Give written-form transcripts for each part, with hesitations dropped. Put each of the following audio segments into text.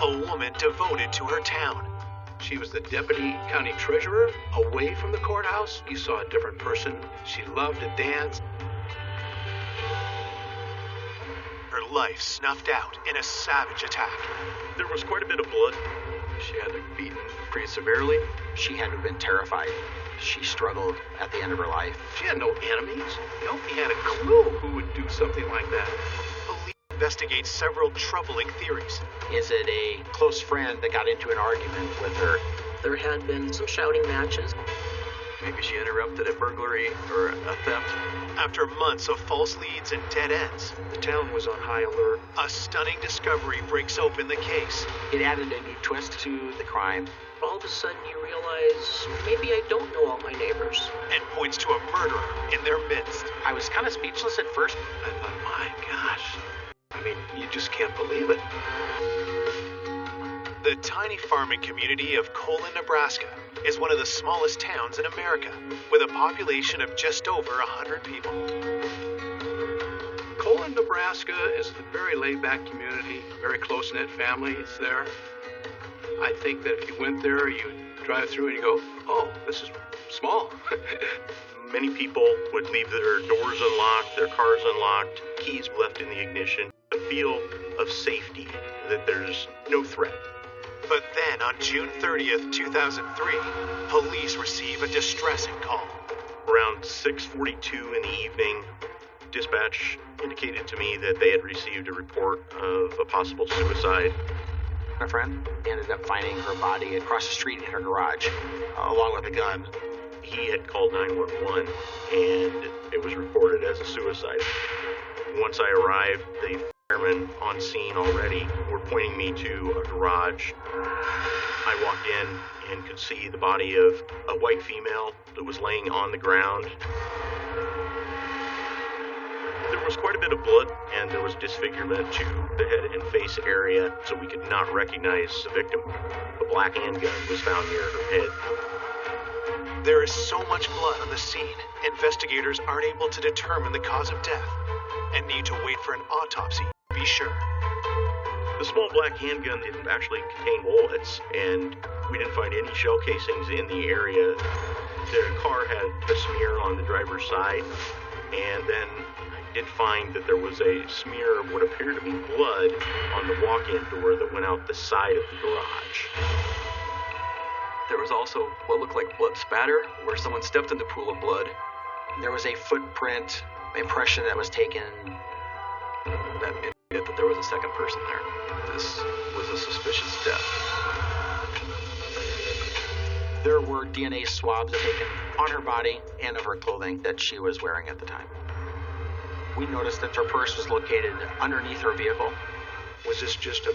a woman devoted to her town. She was the deputy county treasurer. Away from the courthouse, you saw a different person. She loved to dance. Her life snuffed out in a savage attack. There was quite a bit of blood. She had been beaten pretty severely. She had to have been terrified. She struggled at the end of her life. She had no enemies. Nobody had a clue who would do something like that. Police investigate several troubling theories. Is it a close friend that got into an argument with her? There had been some shouting matches. Maybe she interrupted a burglary or a theft. After months of false leads and dead ends, the town was on high alert. A stunning discovery breaks open the case. It added a new twist to the crime. All of a sudden you realize, maybe I don't know all my neighbors. And points to a murderer in their midst. I was kind of speechless at first. I thought, my gosh. I mean, you just can't believe it. The tiny farming community of Colon, Nebraska is one of the smallest towns in America, with a population of just over 100 people. Colon, Nebraska is a very laid-back community, very close-knit families there. I think that if you went there, you'd drive through and you go, oh, this is small. Many people would leave their doors unlocked, their cars unlocked, keys left in the ignition, a feel of safety, that there's no threat. But then on June 30th, 2003, police receive a distressing call. Around 6:42 in the evening, dispatch indicated to me that they had received a report of a possible suicide. My friend ended up finding her body across the street in her garage, along with a gun. He had called 911, and it was reported as a suicide. Once I arrived, the firemen on scene already were pointing me to a garage. I walked in and could see the body of a white female that was laying on the ground. There was quite a bit of blood, and there was disfigurement to the head and face area, so we could not recognize the victim. A black handgun was found near her head. There is so much blood on the scene, investigators aren't able to determine the cause of death and need to wait for an autopsy to be sure. The small black handgun didn't actually contain bullets, and we didn't find any shell casings in the area. The car had a smear on the driver's side, and then I did find that there was a smear of what appeared to be blood on the walk-in door that went out the side of the garage. There was also what looked like blood spatter, where someone stepped in the pool of blood. There was a footprint impression that was taken. That indicated that there was a second person there. This was a suspicious death. There were DNA swabs taken on her body and of her clothing that she was wearing at the time. We noticed that her purse was located underneath her vehicle. Was this just a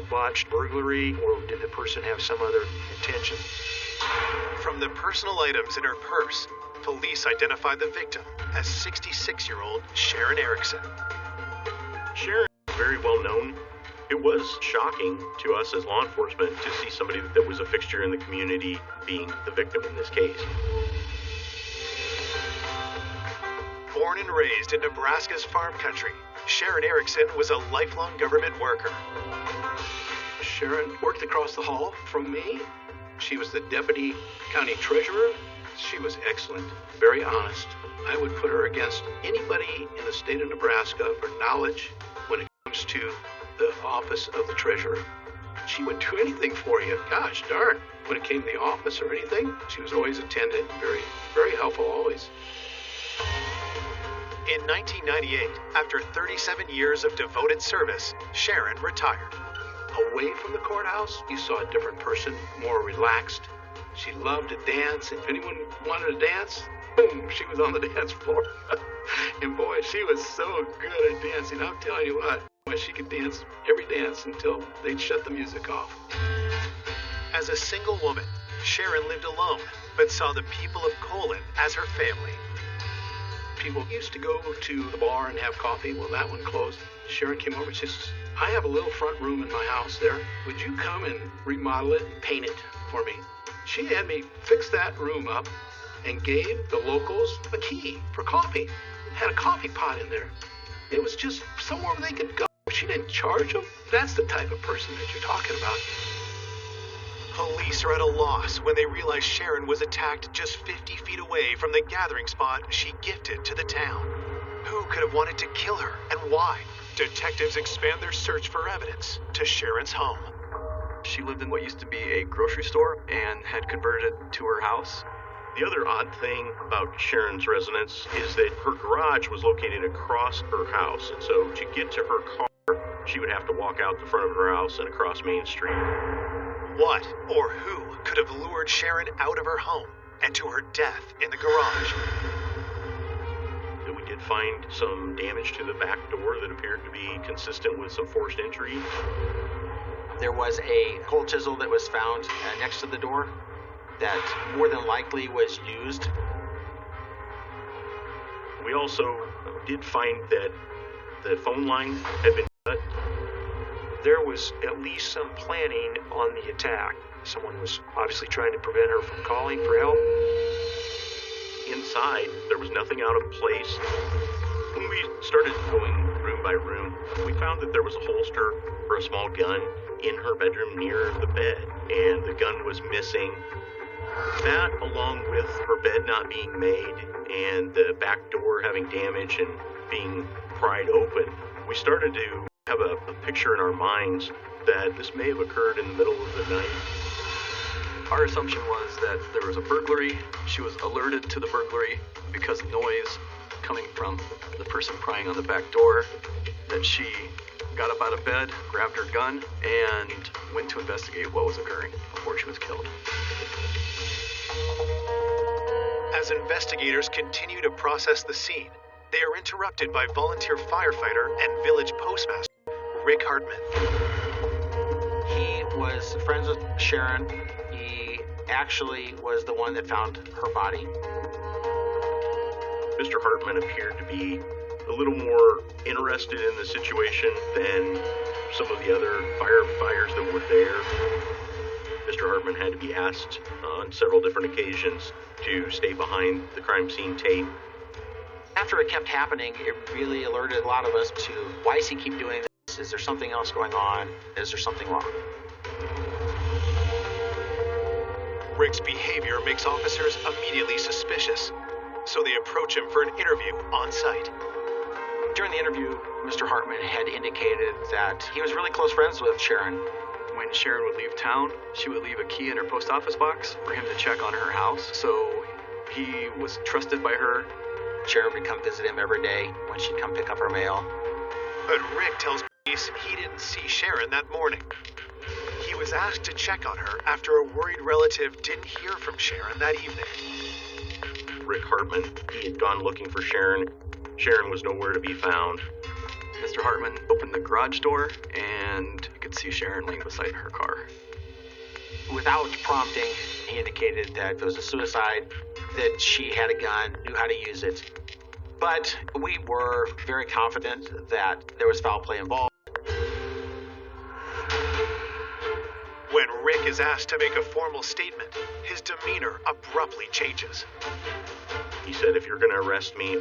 botched burglary, or did the person have some other intention? From the personal items in her purse, police identified the victim as 66-year-old Sharon Erickson. Sharon was very well known. It was shocking to us as law enforcement to see somebody that was a fixture in the community being the victim in this case. Born and raised in Nebraska's farm country, Sharon Erickson was a lifelong government worker. Sharon worked across the hall from me. She was the deputy county treasurer. She was excellent, very honest. I would put her against anybody in the state of Nebraska for knowledge when it comes to the office of the treasurer. She would do anything for you. Gosh darn. When it came to the office or anything, she was always attentive, very, very helpful always. In 1998, after 37 years of devoted service, Sharon retired. Away from the courthouse, you saw a different person, more relaxed. She loved to dance. If anyone wanted to dance, boom, she was on the dance floor. And boy, she was so good at dancing. I'm telling you what, boy, she could dance every dance until they'd shut the music off. As a single woman, Sharon lived alone, but saw the people of Colon as her family. People used to go to the bar and have coffee. Well, that one closed. Sharon came over and says, I have a little front room in my house there. Would you come and remodel it and paint it for me? She had me fix that room up and gave the locals a key for coffee. Had a coffee pot in there. It was just somewhere they could go. she didn't charge him? That's the type of person that you're talking about. Police are at a loss when they realize Sharon was attacked just 50 feet away from the gathering spot she gifted to the town. Who could have wanted to kill her, and why? Detectives expand their search for evidence to Sharon's home. She lived in what used to be a grocery store and had converted it to her house. The other odd thing about Sharon's residence is that her garage was located across her house, and so to get to her car, she would have to walk out the front of her house and across Main Street. What or who could have lured Sharon out of her home and to her death in the garage? We did find some damage to the back door that appeared to be consistent with some forced entry. There was a cold chisel that was found next to the door that more than likely was used. We also did find that the phone line had been cut. There was at least some planning on the attack. Someone was obviously trying to prevent her from calling for help. Inside, there was nothing out of place. When we started going room by room, we found that there was a holster for a small gun in her bedroom near the bed, and the gun was missing. That, along with her bed not being made and the back door having damage and being pried open, we started to have a picture in our minds that this may have occurred in the middle of the night. Our assumption was that there was a burglary. She was alerted to the burglary because of noise coming from the person prying on the back door, that she got up out of bed, grabbed her gun, and went to investigate what was occurring before she was killed. As investigators continue to process the scene, they are interrupted by volunteer firefighter and village postmaster Rick Hartman. He was friends with Sharon. He actually was the one that found her body. Mr. Hartman appeared to be a little more interested in the situation than some of the other firefighters that were there. Mr. Hartman had to be asked on several different occasions to stay behind the crime scene tape. After it kept happening, it really alerted a lot of us to, why does he keep doing this? Is there something else going on? Is there something wrong? Rick's behavior makes officers immediately suspicious, so they approach him for an interview on site. During the interview, Mr. Hartman had indicated that he was really close friends with Sharon. When Sharon would leave town, she would leave a key in her post office box for him to check on her house, so he was trusted by her. Sharon would come visit him every day when she'd come pick up her mail. But Rick tells police he didn't see Sharon that morning. He was asked to check on her after a worried relative didn't hear from Sharon that evening. Rick Hartman, he had gone looking for Sharon. Sharon was nowhere to be found. Mr. Hartman opened the garage door, and you could see Sharon laying beside her car. Without prompting, he indicated that if it was a suicide, that she had a gun, knew how to use it. But we were very confident that there was foul play involved. When Rick is asked to make a formal statement, his demeanor abruptly changes. He said, "If you're going to arrest me,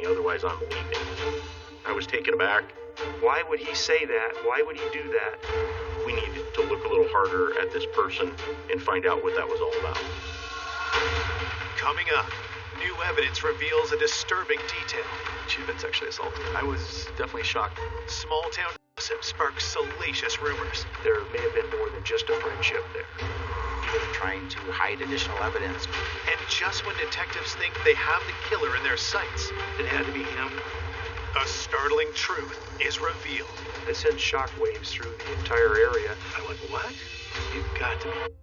otherwise I'm leaving." I was taken aback. Why would he say that? Why would he do that? We needed to look a little harder at this person and find out what that was all about. Coming up, new evidence reveals a disturbing detail. She'd been sexually assaulted. I was definitely shocked. Small-town gossip sparks salacious rumors. There may have been more than just a friendship there. He was trying to hide additional evidence. And just when detectives think they have the killer in their sights, It had to be him. a startling truth is revealed. It sent shockwaves through the entire area. I went, what? You've got to be.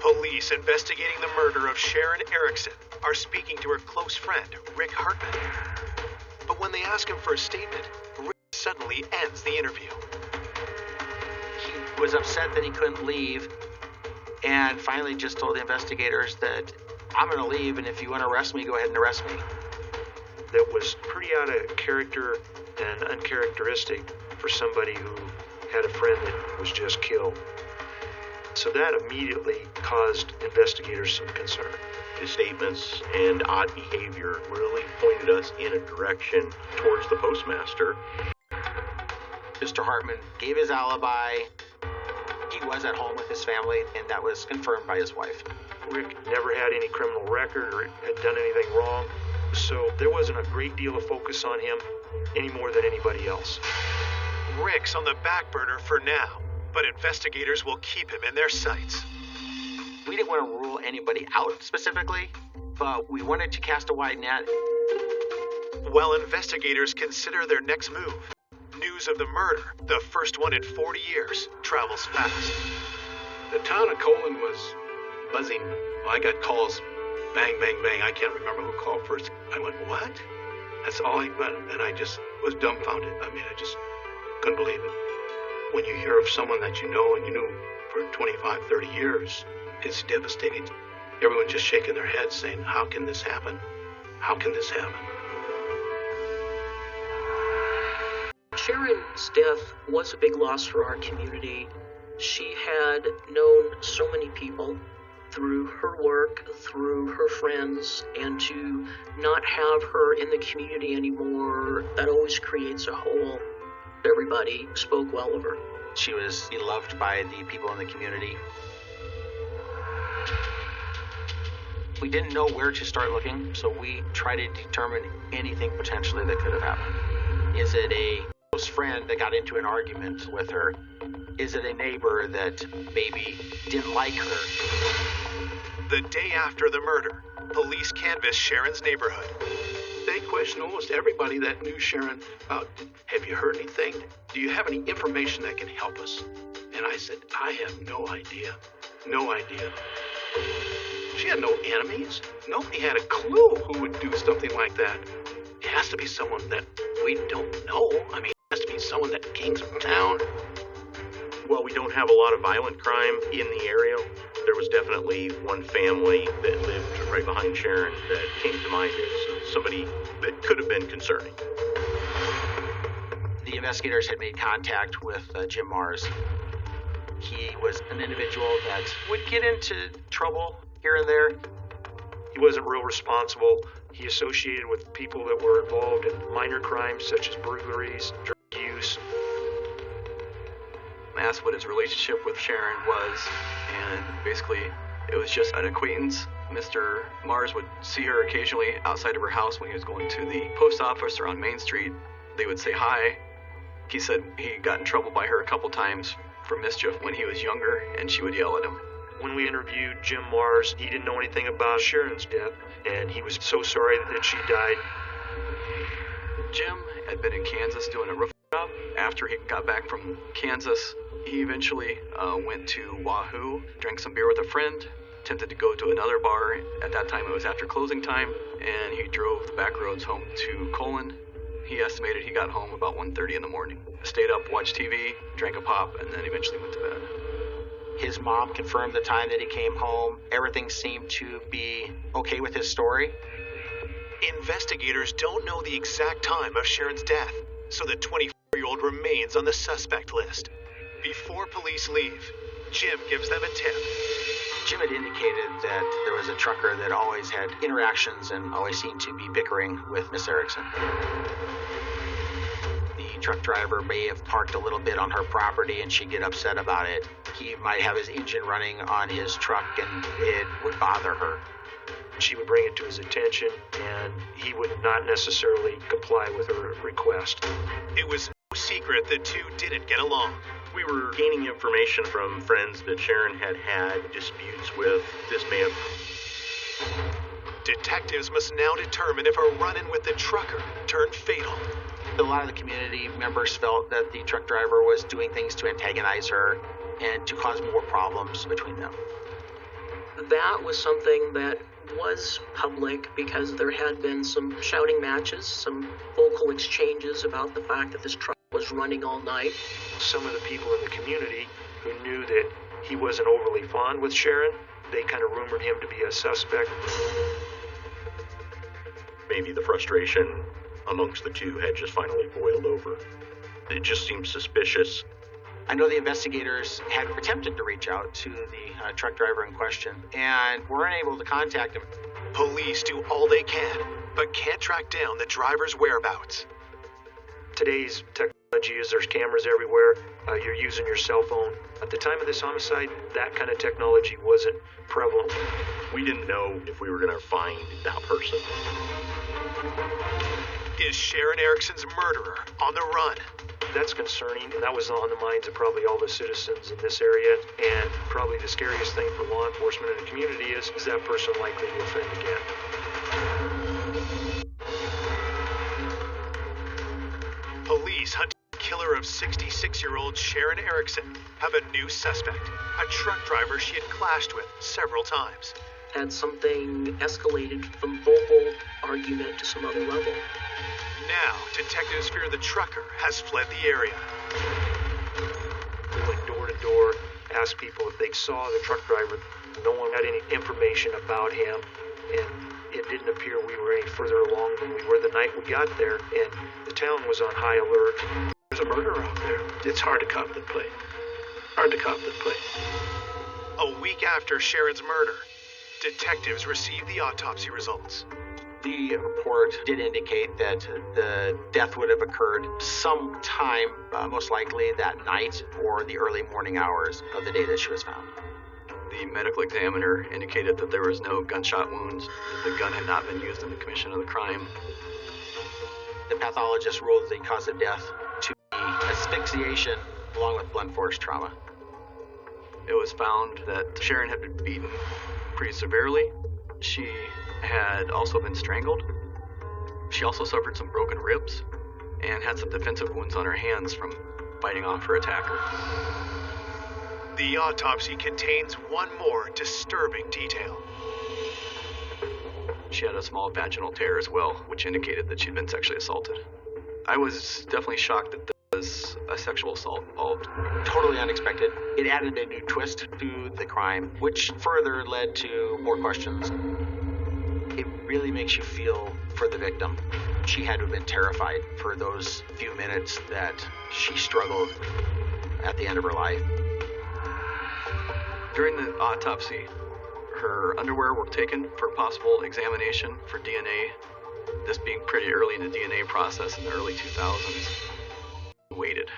Police investigating the murder of Sharon Erickson are speaking to her close friend, Rick Hartman. But when they ask him for a statement, Rick suddenly ends the interview. He was upset that he couldn't leave, and finally just told the investigators that, I'm going to leave, and if you want to arrest me, go ahead and arrest me. That was pretty out of character and uncharacteristic for somebody who had a friend that was just killed. So that immediately caused investigators some concern. His statements and odd behavior really pointed us in a direction towards the postmaster. Mr. Hartman gave his alibi. He was at home with his family, and that was confirmed by his wife. Rick never had any criminal record or had done anything wrong, so there wasn't a great deal of focus on him any more than anybody else. Rick's on the back burner for now, but investigators will keep him in their sights. We didn't want to rule anybody out specifically, but we wanted to cast a wide net. While investigators consider their next move, news of the murder, the first one in 40 years, travels fast. The town of Colon was buzzing. I got calls, bang, bang, bang. I can't remember who called first. I went, what? That's all I got, and I just was dumbfounded. I mean, I just couldn't believe it. When you hear of someone that you know and you knew for 25, 30 years, it's devastating. Everyone's just shaking their heads saying, how can this happen? How can this happen? Sharon's death was a big loss for our community. She had known so many people through her work, through her friends, and to not have her in the community anymore, that always creates a hole. Everybody spoke well of her. She was beloved by the people in the community. We didn't know where to start looking, so we tried to determine anything potentially that could have happened. Is it a close friend that got into an argument with her? Is it a neighbor that maybe didn't like her? The day after the murder, police canvassed Sharon's neighborhood. They questioned almost everybody that knew Sharon about, have you heard anything? Do you have any information that can help us? And I said, I have no idea. No idea. She had no enemies. Nobody had a clue who would do something like that. It has to be someone that we don't know. I mean, it has to be someone that came from town. While we don't have a lot of violent crime in the area, there was definitely one family that lived right behind Sharon that came to mind as somebody that could have been concerning. The investigators had made contact with Jim Mars. He was an individual that would get into trouble here and there. He wasn't real responsible. He associated with people that were involved in minor crimes such as burglaries, drug use. I asked what his relationship with Sharon was, and basically it was just an acquaintance. Mr. Mars would see her occasionally outside of her house when he was going to the post office or on Main Street. They would say hi. He said he got in trouble by her a couple times for mischief when he was younger, and she would yell at him. When we interviewed Jim Mars, he didn't know anything about Sharon's death, and he was so sorry that she died. Jim had been in Kansas doing a roof job. After he got back from Kansas, he eventually went to Wahoo, drank some beer with a friend, attempted to go to another bar. At that time, it was after closing time, and he drove the back roads home to Colon. He estimated he got home about 1:30 in the morning. Stayed up, watched TV, drank a pop, and then eventually went to bed. His mom confirmed the time that he came home. Everything seemed to be okay with his story. Investigators don't know the exact time of Sharon's death, so the 24-year-old remains on the suspect list. Before police leave, Jim gives them a tip. Jim had indicated that there was a trucker that always had interactions and always seemed to be bickering with Miss Erickson. The truck driver may have parked a little bit on her property and she'd get upset about it. He might have his engine running on his truck and it would bother her. She would bring it to his attention, and he would not necessarily comply with her request. It was no secret the two didn't get along. We were gaining information from friends that Sharon had had disputes with this man. Detectives must now determine if a run-in with the trucker turned fatal. A lot of the community members felt that the truck driver was doing things to antagonize her and to cause more problems between them. That was something that was public because there had been some shouting matches, some vocal exchanges about the fact that this truck was running all night. Some of the people in the community who knew that he wasn't overly fond with Sharon, they kind of rumored him to be a suspect. Maybe the frustration amongst the two had just finally boiled over. It just seemed suspicious. I know the investigators had attempted to reach out to the truck driver in question and were unable to contact him. Police do all they can, but can't track down the driver's whereabouts. Today's technology technology is there's cameras everywhere. You're using your cell phone. At the time of this homicide, that kind of technology wasn't prevalent. We didn't know if we were going to find that person. Is Sharon Erickson's murderer on the run? That's concerning, and that was on the minds of probably all the citizens in this area. And probably the scariest thing for law enforcement in the community is that person likely to offend again? Police hunting the killer of 66-year-old Sharon Erickson have a new suspect, a truck driver she had clashed with several times. Had something escalated from vocal argument to some other level. Now, detectives fear the trucker has fled the area. We went door to door, asked people if they saw the truck driver. No one had any information about him, and it didn't appear we were any further along than we were the night we got there, and the town was on high alert. There's a murderer out there. It's hard to contemplate. A week after Sharon's murder, detectives received the autopsy results. The report did indicate that the death would have occurred sometime, most likely that night or the early morning hours of the day that she was found. The medical examiner indicated that there was no gunshot wounds, that the gun had not been used in the commission of the crime. The pathologist ruled the cause of death to be asphyxiation along with blunt force trauma. It was found that Sharon had been beaten pretty severely. She had also been strangled. She also suffered some broken ribs and had some defensive wounds on her hands from fighting off her attacker. The autopsy contains one more disturbing detail. She had a small vaginal tear as well, which indicated that she'd been sexually assaulted. I was definitely shocked that there was a sexual assault involved. Totally unexpected. It added a new twist to the crime, which further led to more questions. It really makes you feel for the victim. She had to have been terrified for those few minutes that she struggled at the end of her life. During the autopsy, her underwear were taken for possible examination for DNA. This being pretty early in the DNA process in the early 2000s. Waited.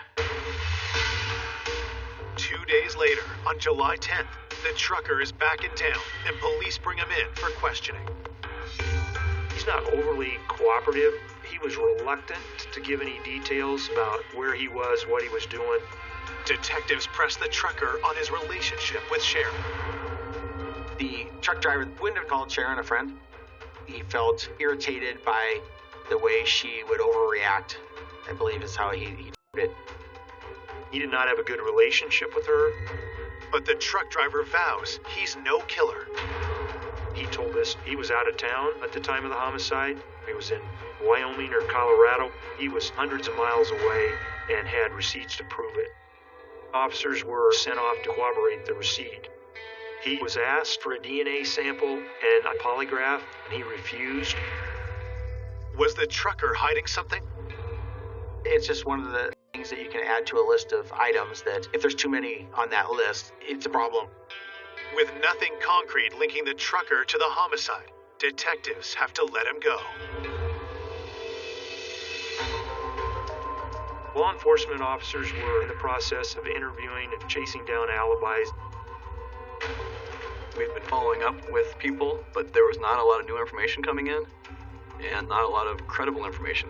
2 days later, on July 10th, the trucker is back in town and police bring him in for questioning. He's not overly cooperative. He was reluctant to give any details about where he was, what he was doing. Detectives press the trucker on his relationship with Sharon. The truck driver wouldn't have called Sharon a friend. He felt irritated by the way she would overreact, I believe is how he put it. He did not have a good relationship with her. But the truck driver vows he's no killer. He told us he was out of town at the time of the homicide. He was in Wyoming or Colorado. He was hundreds of miles away and had receipts to prove it. Officers were sent off to corroborate the receipt. He was asked for a DNA sample and a polygraph, and he refused. Was the trucker hiding something? It's just one of the things that you can add to a list of items that if there's too many on that list, it's a problem. With nothing concrete linking the trucker to the homicide, detectives have to let him go. Law enforcement officers were in the process of interviewing and chasing down alibis. We've been following up with people, but there was not a lot of new information coming in, and not a lot of credible information.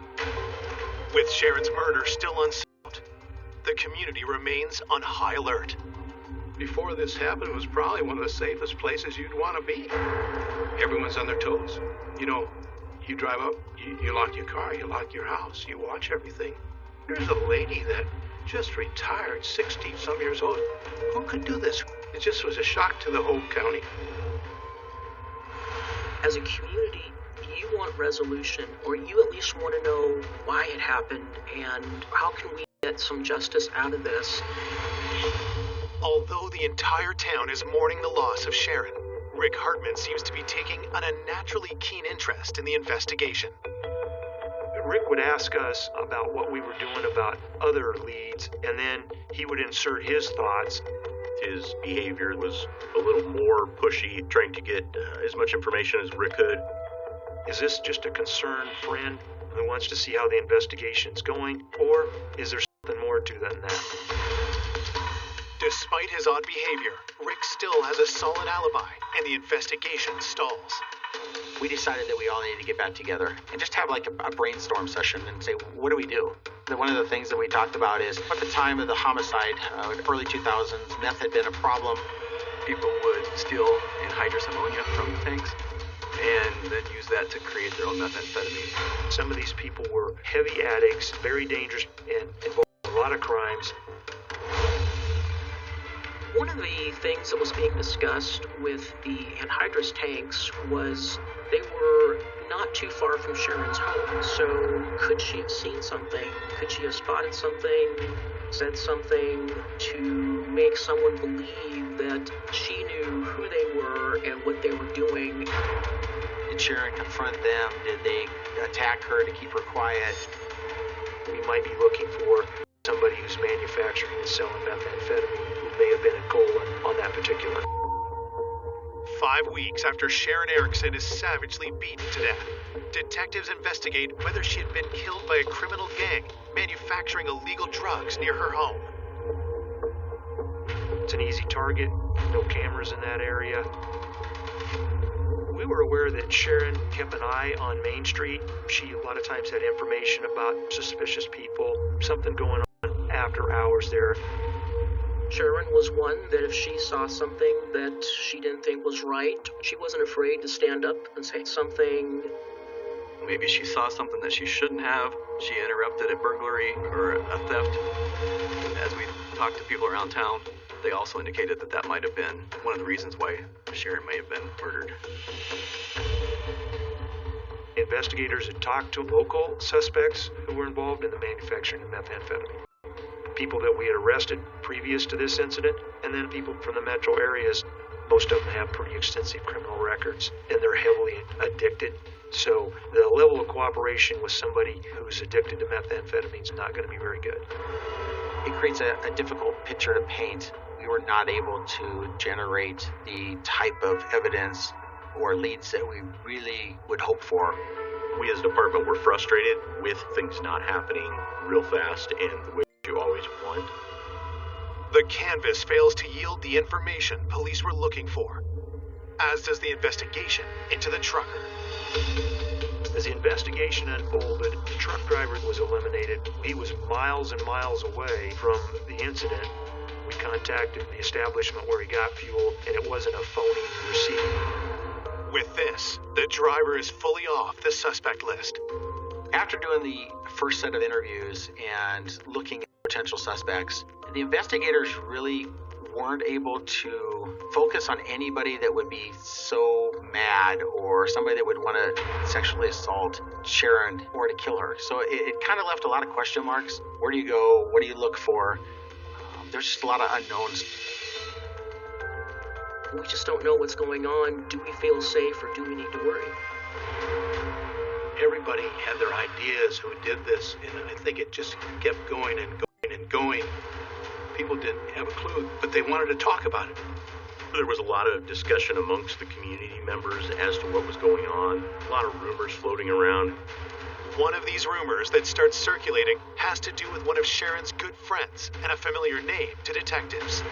With Sharon's murder still unsolved, the community remains on high alert. Before this happened, it was probably one of the safest places you'd want to be. Everyone's on their toes. You know, you drive up, you lock your car, you lock your house, you watch everything. There's a lady that just retired, 60-some years old. Who could do this? It just was a shock to the whole county. As a community, you want resolution, or you at least want to know why it happened and how can we get some justice out of this. Although the entire town is mourning the loss of Sharon, Rick Hartman seems to be taking an unnaturally keen interest in the investigation. Rick would ask us about what we were doing about other leads, and then he would insert his thoughts. His behavior was a little more pushy, trying to get as much information as Rick could. Is this just a concerned friend who wants to see how the investigation's going, or is there nothing more to than that. Despite his odd behavior, Rick still has a solid alibi, and the investigation stalls. We decided that we all needed to get back together and just have like a brainstorm session and say, what do we do? One of the things that we talked about is at the time of the homicide, early 2000s, meth had been a problem. People would steal anhydrous ammonia from tanks and then use that to create their own methamphetamine. Some of these people were heavy addicts, very dangerous, and involved in a lot of crimes. One of the things that was being discussed with the anhydrous tanks was they were not too far from Sharon's home. So could she have seen something? Could she have spotted something, said something to make someone believe that she knew who they were and what they were doing? Did Sharon confront them? Did they attack her to keep her quiet? We might be looking for somebody who's manufacturing and selling methamphetamine who may have been a goal on that particular. 5 weeks after Sharon Erickson is savagely beaten to death, detectives investigate whether she had been killed by a criminal gang manufacturing illegal drugs near her home. It's an easy target, no cameras in that area. We were aware that Sharon kept an eye on Main Street. She a lot of times had information about suspicious people, something going on after hours there. Sharon was one that if she saw something that she didn't think was right, she wasn't afraid to stand up and say something. Maybe she saw something that she shouldn't have. She interrupted a burglary or a theft. And as we talked to people around town, they also indicated that that might have been one of the reasons why Sharon may have been murdered. Investigators had talked to local suspects who were involved in the manufacturing of methamphetamine. People that we had arrested previous to this incident, and then people from the metro areas. Most of them have pretty extensive criminal records, and they're heavily addicted. So the level of cooperation with somebody who's addicted to methamphetamine is not going to be very good. It creates a difficult picture to paint. We were not able to generate the type of evidence or leads that we really would hope for. We as a department were frustrated with things not happening real fast and the way you always want. The canvas fails to yield the information police were looking for, as does the investigation into the trucker. As the investigation unfolded, the truck driver was eliminated. He was miles and miles away from the incident. We contacted the establishment where he got fuel, and it wasn't a phony receipt. With this, the driver is fully off the suspect list. After doing the first set of interviews and looking at potential suspects, the investigators really weren't able to focus on anybody that would be so mad or somebody that would want to sexually assault Sharon or to kill her. So it kind of left a lot of question marks. Where do you go? What do you look for? There's just a lot of unknowns. We just don't know what's going on. Do we feel safe or do we need to worry? Everybody had their ideas who did this, and I think it just kept going and going and going. People didn't have a clue, but they wanted to talk about it. There was a lot of discussion amongst the community members as to what was going on, a lot of rumors floating around. One of these rumors that starts circulating has to do with one of Sharon's good friends and a familiar name to detectives.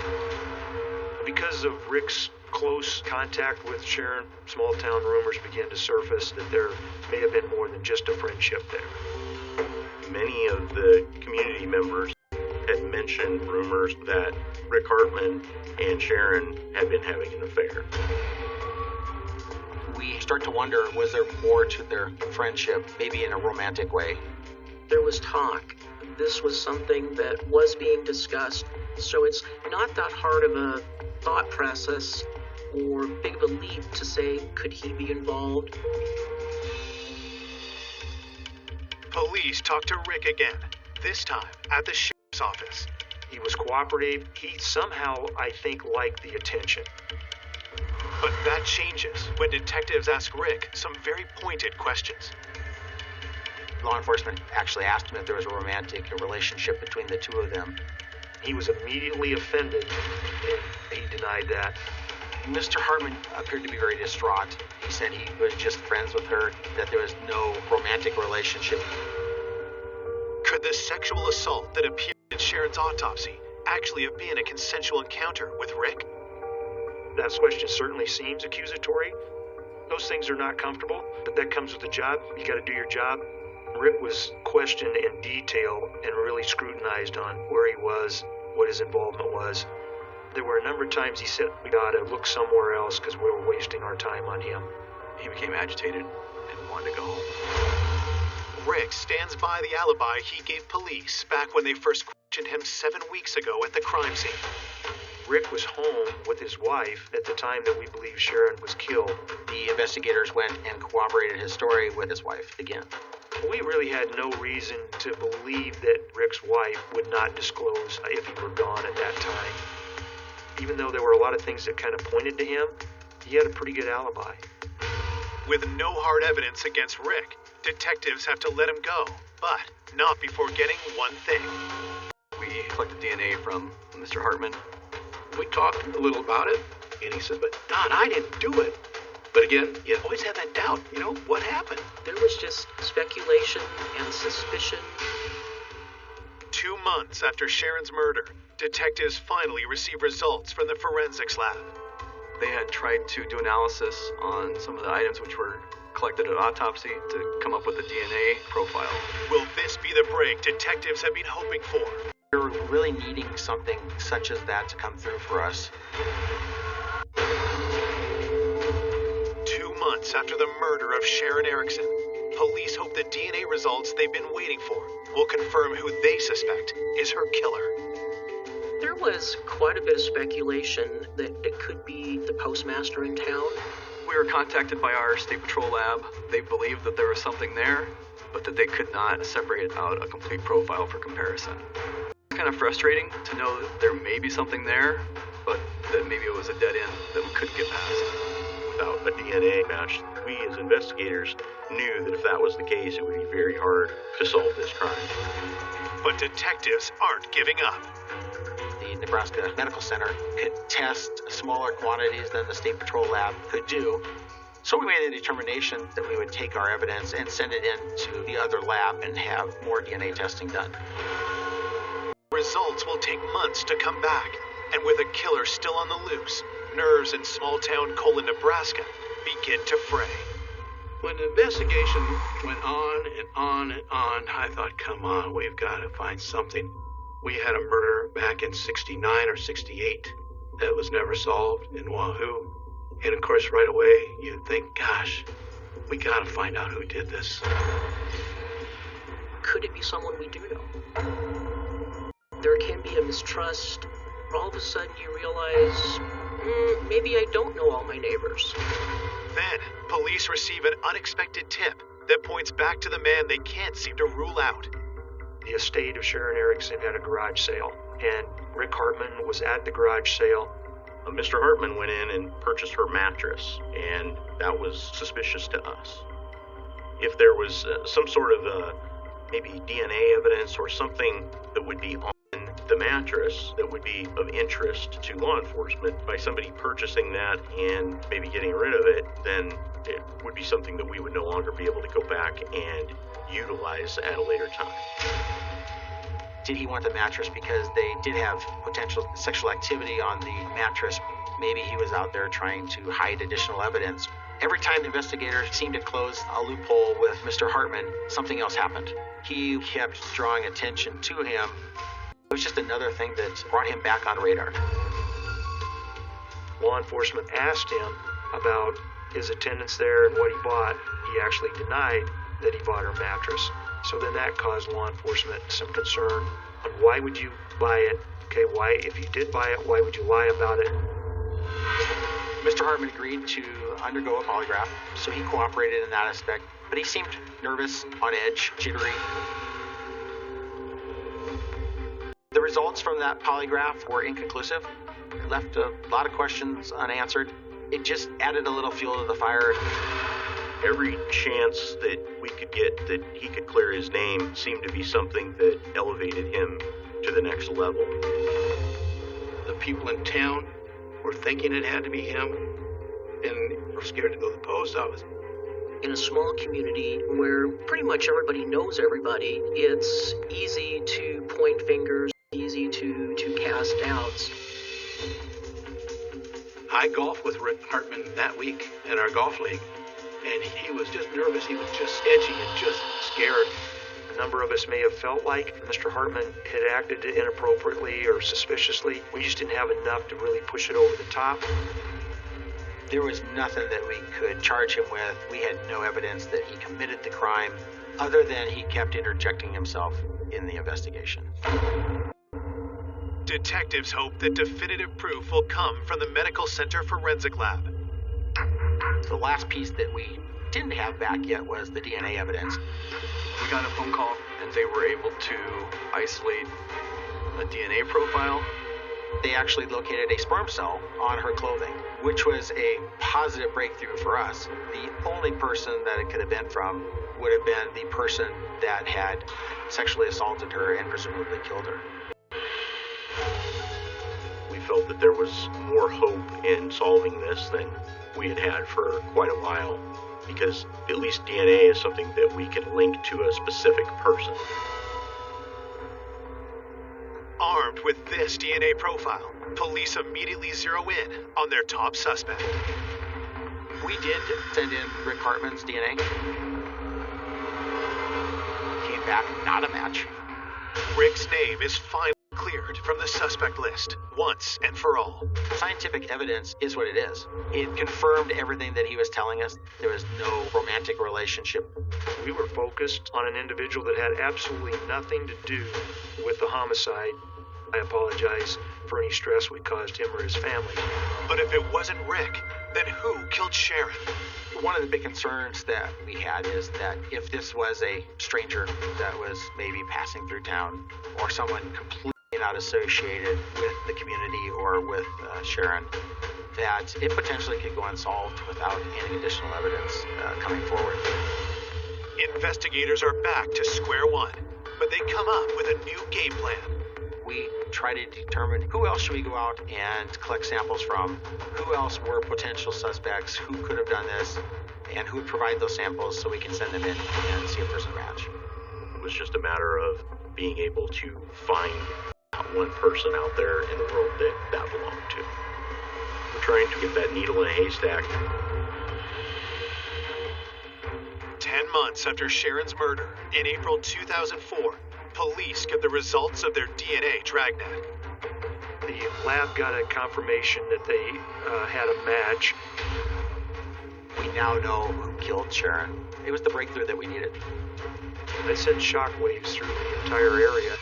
Because of Rick's close contact with Sharon, small town rumors began to surface that there may have been more than just a friendship there. Many of the community members had mentioned rumors that Rick Hartman and Sharon had been having an affair. We start to wonder, was there more to their friendship, maybe in a romantic way? There was talk. This was something that was being discussed, so it's not that hard of a thought process or big of a leap to say, could he be involved? Police talk to Rick again, this time at the sheriff's office. He was cooperative. He somehow, I think, liked the attention. But that changes when detectives ask Rick some very pointed questions. Law enforcement actually asked him if there was a romantic relationship between the two of them. He was immediately offended, and he denied that. Mr. Hartman appeared to be very distraught. He said he was just friends with her, that there was no romantic relationship. Could the sexual assault that appeared Sharon's autopsy actually have been a consensual encounter with Rick? That question certainly seems accusatory. Those things are not comfortable, but that comes with the job. You got to do your job. Rick was questioned in detail and really scrutinized on where he was, what his involvement was. There were a number of times he said we ought to look somewhere else because we were wasting our time on him. He became agitated and wanted to go home. Rick stands by the alibi he gave police back when they first questioned him 7 weeks ago at the crime scene. Rick was home with his wife at the time that we believe Sharon was killed. The investigators went and corroborated his story with his wife again. We really had no reason to believe that Rick's wife would not disclose if he were gone at that time. Even though there were a lot of things that kind of pointed to him, he had a pretty good alibi. With no hard evidence against Rick, detectives have to let him go, but not before getting one thing. We collected DNA from Mr. Hartman. We talked a little about it, and he says, but Don, I didn't do it. But again, you always have that doubt, what happened? There was just speculation and suspicion. 2 months after Sharon's murder, detectives finally receive results from the forensics lab. They had tried to do analysis on some of the items which were collected at autopsy to come up with a DNA profile. Will this be the break detectives have been hoping for? We're really needing something such as that to come through for us. 2 months after the murder of Sharon Erickson, police hope the DNA results they've been waiting for will confirm who they suspect is her killer. There was quite a bit of speculation that it could be the postmaster in town. We were contacted by our state patrol lab. They believed that there was something there, but that they could not separate out a complete profile for comparison. It's kind of frustrating to know that there may be something there, but that maybe it was a dead end that we couldn't get past. Without a DNA match, we as investigators knew that if that was the case, it would be very hard to solve this crime. But detectives aren't giving up. The Nebraska Medical Center could test smaller quantities than the State Patrol Lab could do. So we made a determination that we would take our evidence and send it in to the other lab and have more DNA testing done. Results will take months to come back, and with a killer still on the loose, nerves in small-town Colon, Nebraska begin to fray. When the investigation went on and on and on, I thought, come on, we've got to find something. We had a murder back in 69 or 68 that was never solved in Wahoo. And of course, right away, you'd think, gosh, we got to find out who did this. Could it be someone we do know? There can be a mistrust. All of a sudden you realize, maybe I don't know all my neighbors. Then, police receive an unexpected tip that points back to the man they can't seem to rule out. The estate of Sharon Erickson had a garage sale, and Rick Hartman was at the garage sale. Mr. Hartman went in and purchased her mattress, and that was suspicious to us. If there was some sort of maybe DNA evidence or something that would be on the mattress that would be of interest to law enforcement by somebody purchasing that and maybe getting rid of it, then it would be something that we would no longer be able to go back and utilize at a later time. Did he want the mattress because they did have potential sexual activity on the mattress? Maybe he was out there trying to hide additional evidence. Every time the investigators seemed to close a loophole with Mr. Hartman, something else happened. He kept drawing attention to him. It was just another thing that brought him back on radar. Law enforcement asked him about his attendance there and what he bought. He actually denied that he bought her mattress. So then that caused law enforcement some concern on why would you buy it? Okay, why, if you did buy it, why would you lie about it? Mr. Hartman agreed to undergo a polygraph, so he cooperated in that aspect, but he seemed nervous, on edge, jittery. The results from that polygraph were inconclusive. It left a lot of questions unanswered. It just added a little fuel to the fire. Every chance that we could get that he could clear his name seemed to be something that elevated him to the next level. The people in town were thinking it had to be him, and were scared to go to the post office. In a small community where pretty much everybody knows everybody, it's easy to point fingers, easy his doubts. I golfed with Rick Hartman that week in our golf league, and he was just nervous. He was just edgy and just scared. A number of us may have felt like Mr. Hartman had acted inappropriately or suspiciously. We just didn't have enough to really push it over the top. There was nothing that we could charge him with. We had no evidence that he committed the crime, other than he kept interjecting himself in the investigation. Detectives hope that definitive proof will come from the Medical Center Forensic Lab. The last piece that we didn't have back yet was the DNA evidence. We got a phone call, and they were able to isolate a DNA profile. They actually located a sperm cell on her clothing, which was a positive breakthrough for us. The only person that it could have been from would have been the person that had sexually assaulted her and presumably killed her. We felt that there was more hope in solving this than we had had for quite a while, because at least DNA is something that we can link to a specific person. Armed with this DNA profile, police immediately zero in on their top suspect. We did send in Rick Hartman's DNA. Came back not a match. Rick's name is finally cleared from the suspect list, once and for all. Scientific evidence is what it is. It confirmed everything that he was telling us. There was no romantic relationship. We were focused on an individual that had absolutely nothing to do with the homicide. I apologize for any stress we caused him or his family. But if it wasn't Rick, then who killed Sharon? One of the big concerns that we had is that if this was a stranger that was maybe passing through town, or someone completely not associated with the community or with Sharon, that it potentially could go unsolved without any additional evidence coming forward. Investigators are back to square one, but they come up with a new game plan. We try to determine who else should we go out and collect samples from, who else were potential suspects, who could have done this, and who would provide those samples so we can send them in and see if there's a match. It was just a matter of being able to find one person out there in the world that belonged to. We're trying to get that needle in a haystack. 10 months after Sharon's murder, in April 2004, police get the results of their DNA dragnet. The lab got a confirmation that they had a match. We now know who killed Sharon. It was the breakthrough that we needed. They sent shockwaves through the entire area.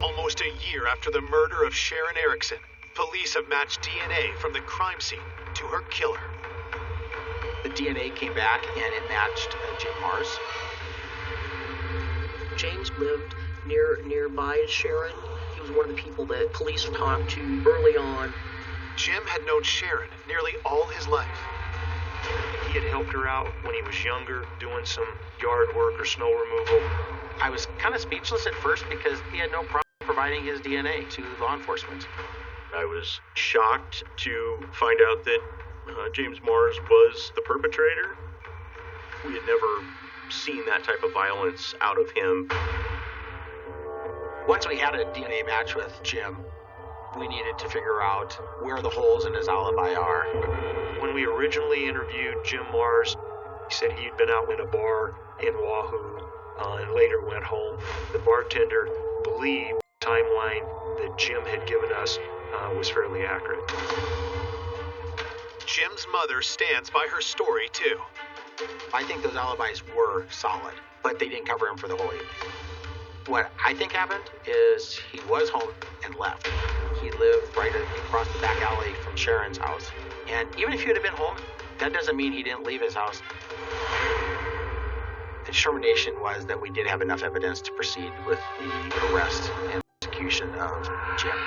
Almost a year after the murder of Sharon Erickson, police have matched DNA from the crime scene to her killer. The DNA came back and it matched Jim Mars. James lived nearby Sharon. He was one of the people that police talked to early on. Jim had known Sharon nearly all his life. He had helped her out when he was younger, doing some yard work or snow removal. I was kind of speechless at first because he had no problem providing his DNA to law enforcement. I was shocked to find out that James Mars was the perpetrator. We had never seen that type of violence out of him. Once we had a DNA match with Jim, we needed to figure out where the holes in his alibi are. When we originally interviewed Jim Mars, he said he'd been out in a bar in Wahoo and later went home. The bartender believed the timeline that Jim had given us was fairly accurate. Jim's mother stands by her story, too. I think those alibis were solid, but they didn't cover him for the whole evening. What I think happened is he was home and left. He lived right across the back alley from Sharon's house. And even if he would have been home, that doesn't mean he didn't leave his house. The determination was that we did have enough evidence to proceed with the arrest and execution of Jim.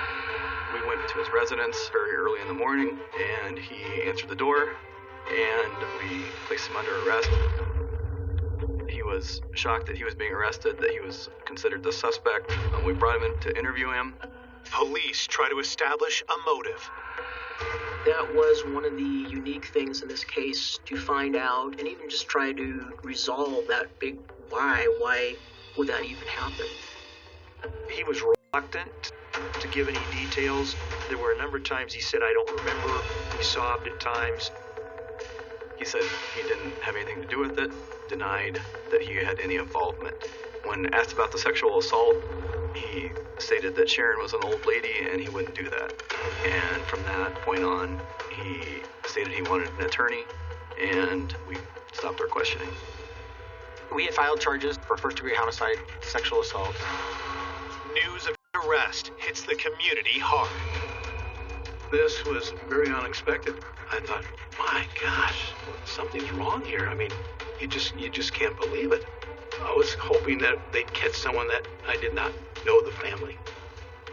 We went to his residence very early in the morning, and he answered the door, and we placed him under arrest. He was shocked that he was being arrested, that he was considered the suspect. We brought him in to interview him. Police try to establish a motive. That was one of the unique things in this case, to find out and even just try to resolve that big why. Why would that even happen? He was reluctant to give any details. There were a number of times he said, I don't remember. He sobbed at times. He said he didn't have anything to do with it, denied that he had any involvement. When asked about the sexual assault, he stated that Sharon was an old lady and he wouldn't do that. And from that point on, he stated he wanted an attorney, and we stopped our questioning. We had filed charges for first-degree homicide, sexual assault. News of the arrest hits the community hard. This was very unexpected. I thought, my gosh, something's wrong here. I mean, you just can't believe it. I was hoping that they'd catch someone that I did not know the family.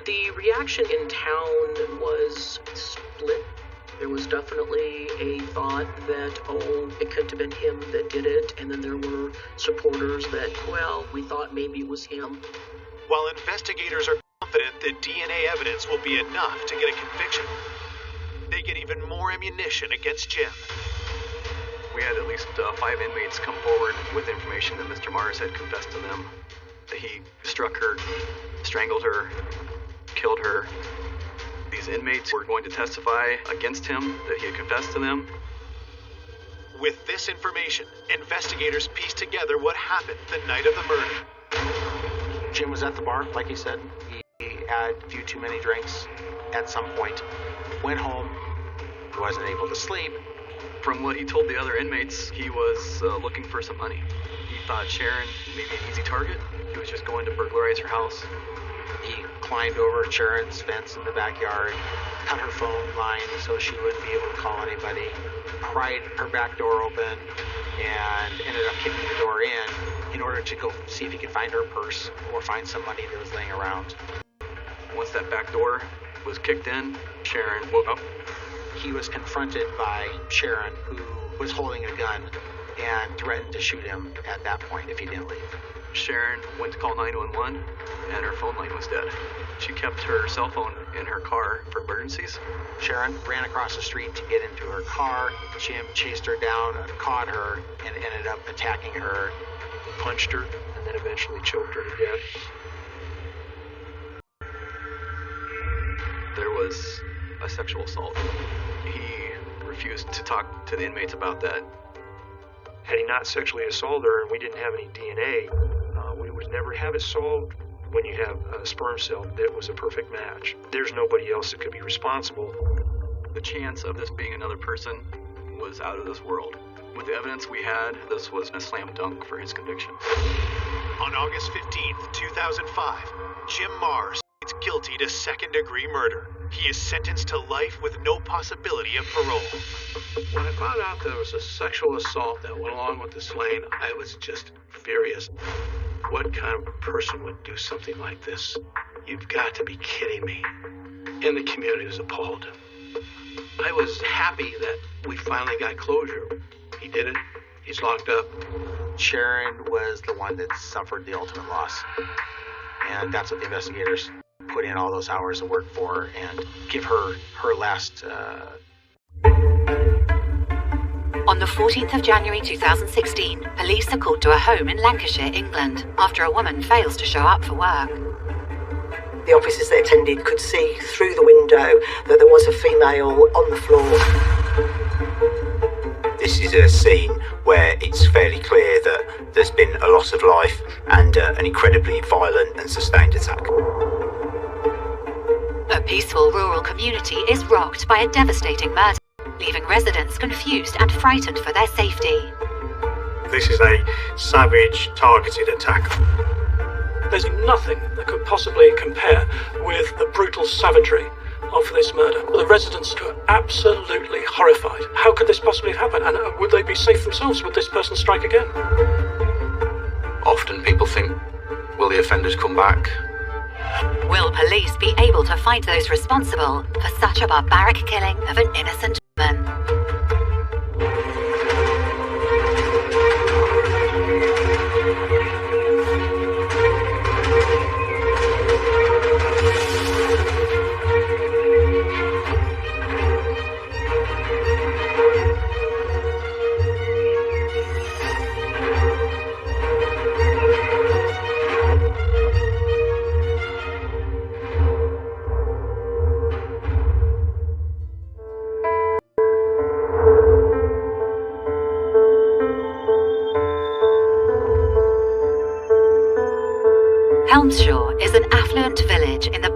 The reaction in town was split. There was definitely a thought that, oh, it couldn't have been him that did it. And then there were supporters that, well, we thought maybe it was him. While investigators are confident that DNA evidence will be enough to get a conviction, they get even more ammunition against Jim. We had at least 5 inmates come forward with information that Mr. Mars had confessed to them. That he struck her, strangled her, killed her. These inmates were going to testify against him, that he had confessed to them. With this information, investigators piece together what happened the night of the murder. Jim was at the bar, like he said. He had a few too many drinks at some point. Went home. He wasn't able to sleep. From what he told the other inmates, he was looking for some money. He thought Sharon may be an easy target. He was just going to burglarize her house. He climbed over Sharon's fence in the backyard, cut her phone line so she wouldn't be able to call anybody, pried her back door open, and ended up kicking the door in order to go see if he could find her purse or find some money that was laying around. Once that back door was kicked in, Sharon woke up. He was confronted by Sharon, who was holding a gun, and threatened to shoot him at that point if he didn't leave. Sharon went to call 911, and her phone line was dead. She kept her cell phone in her car for emergencies. Sharon ran across the street to get into her car. Jim chased her down, caught her, and ended up attacking her. Punched her, and then eventually choked her to death. There was a sexual assault. He refused to talk to the inmates about that. Had he not sexually assaulted her and we didn't have any DNA, we would never have it solved. When you have a sperm cell that was a perfect match, there's nobody else that could be responsible. The chance of this being another person was out of this world. With the evidence we had, this was a slam dunk for his conviction. On August 15th, 2005, Jim Mars pleads guilty to second-degree murder. He is sentenced to life with no possibility of parole. When I found out there was a sexual assault that went along with the slaying, I was just furious. What kind of person would do something like this? You've got to be kidding me. And the community was appalled. I was happy that we finally got closure. He did it. He's locked up. Sharon was the one that suffered the ultimate loss. And that's what the investigators put in all those hours of work for and give her her last... On the 14th of January 2016, police are called to a home in Lancashire, England, after a woman fails to show up for work. The officers that attended could see through the window that there was a female on the floor. This is a scene where it's fairly clear that there's been a loss of life and an incredibly violent and sustained attack. A peaceful rural community is rocked by a devastating murder, leaving residents confused and frightened for their safety. This is a savage, targeted attack. There's nothing that could possibly compare with the brutal savagery of this murder. The residents are absolutely horrified. How could this possibly happen? And would they be safe themselves? Would this person strike again? Often people think, will the offenders come back? Will police be able to find those responsible for such a barbaric killing of an innocent woman?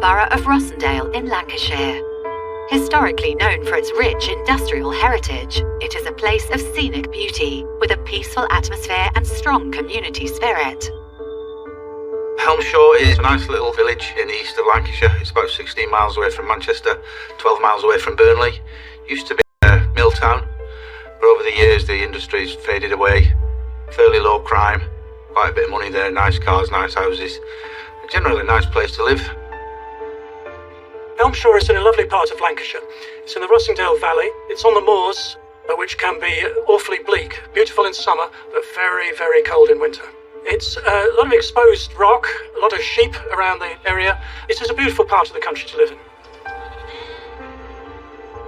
borough of Rossendale in Lancashire. Historically known for its rich industrial heritage, it is a place of scenic beauty, with a peaceful atmosphere and strong community spirit. Helmshaw is a nice little village in the east of Lancashire. It's about 16 miles away from Manchester, 12 miles away from Burnley. Used to be a mill town, but over the years the industry's faded away. Fairly low crime, quite a bit of money there, nice cars, nice houses. Generally a nice place to live. Helmshaw is in a lovely part of Lancashire. It's in the Rossendale Valley. It's on the moors, which can be awfully bleak. Beautiful in summer, but very, very cold in winter. It's a lot of exposed rock, a lot of sheep around the area. It is a beautiful part of the country to live in.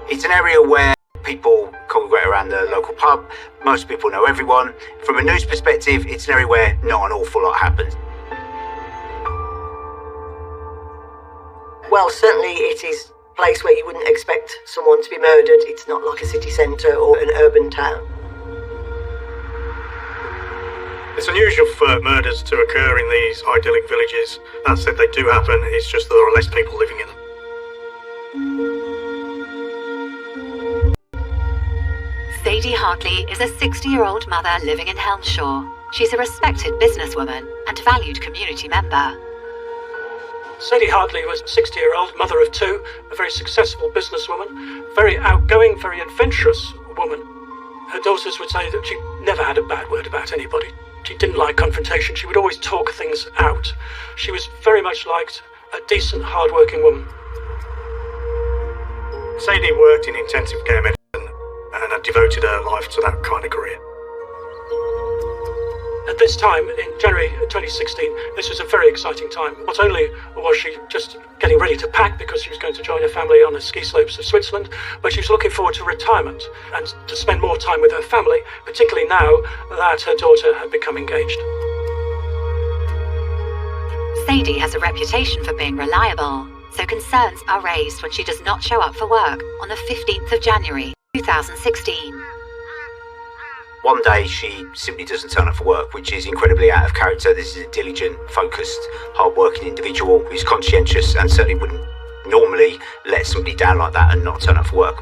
It's an area where people congregate around the local pub. Most people know everyone. From a news perspective, it's an area where not an awful lot happens. Well, certainly it is a place where you wouldn't expect someone to be murdered. It's not like a city centre or an urban town. It's unusual for murders to occur in these idyllic villages. That said, they do happen, it's just that there are less people living in them. Sadie Hartley is a 60-year-old mother living in Helmshaw. She's a respected businesswoman and valued community member. Sadie Hartley was a 60-year-old mother of two, a very successful businesswoman, very outgoing, very adventurous woman. Her daughters would say that she never had a bad word about anybody. She didn't like confrontation. She would always talk things out. She was very much liked, a decent, hard-working woman. Sadie worked in intensive care medicine and had devoted her life to that kind of career. At this time, in January 2016, this was a very exciting time. Not only was she just getting ready to pack because she was going to join her family on the ski slopes of Switzerland, but she was looking forward to retirement and to spend more time with her family, particularly now that her daughter had become engaged. Sadie has a reputation for being reliable, so concerns are raised when she does not show up for work on the 15th of January 2016. One day she simply doesn't turn up for work, which is incredibly out of character. This is a diligent, focused, hard-working individual who's conscientious and certainly wouldn't normally let somebody down like that and not turn up for work.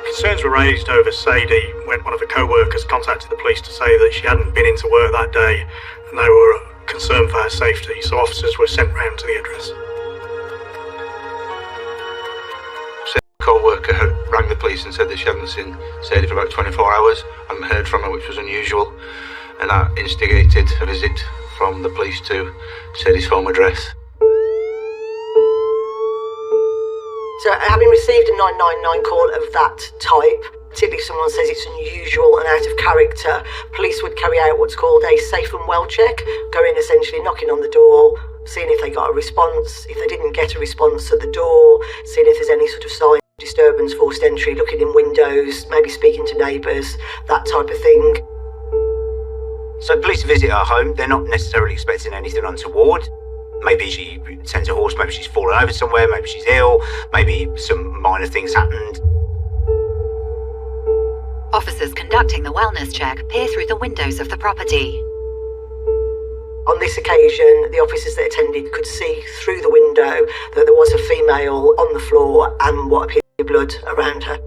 Concerns were raised over Sadie when one of her co-workers contacted the police to say that she hadn't been into work that day and they were concerned for her safety, so officers were sent round to the address. Co-worker had rang the police and said that she hadn't seen Sadie for about 24 hours, hadn't heard from her, which was unusual, and that instigated a visit from the police to Sadie's home address. So, having received a 999 call of that type, particularly if someone says it's unusual and out of character, police would carry out what's called a safe and well check, going essentially knocking on the door, seeing if they got a response. If they didn't get a response at the door, seeing if there's any sort of sign of disturbance, forced entry, looking in windows, maybe speaking to neighbours, that type of thing. So police visit her home. They're not necessarily expecting anything untoward. Maybe she tends a horse, maybe she's fallen over somewhere, maybe she's ill, maybe some minor things happened. Officers conducting the wellness check peer through the windows of the property. On this occasion, the officers that attended could see through the window that there was a female on the floor and what appeared to be blood around her.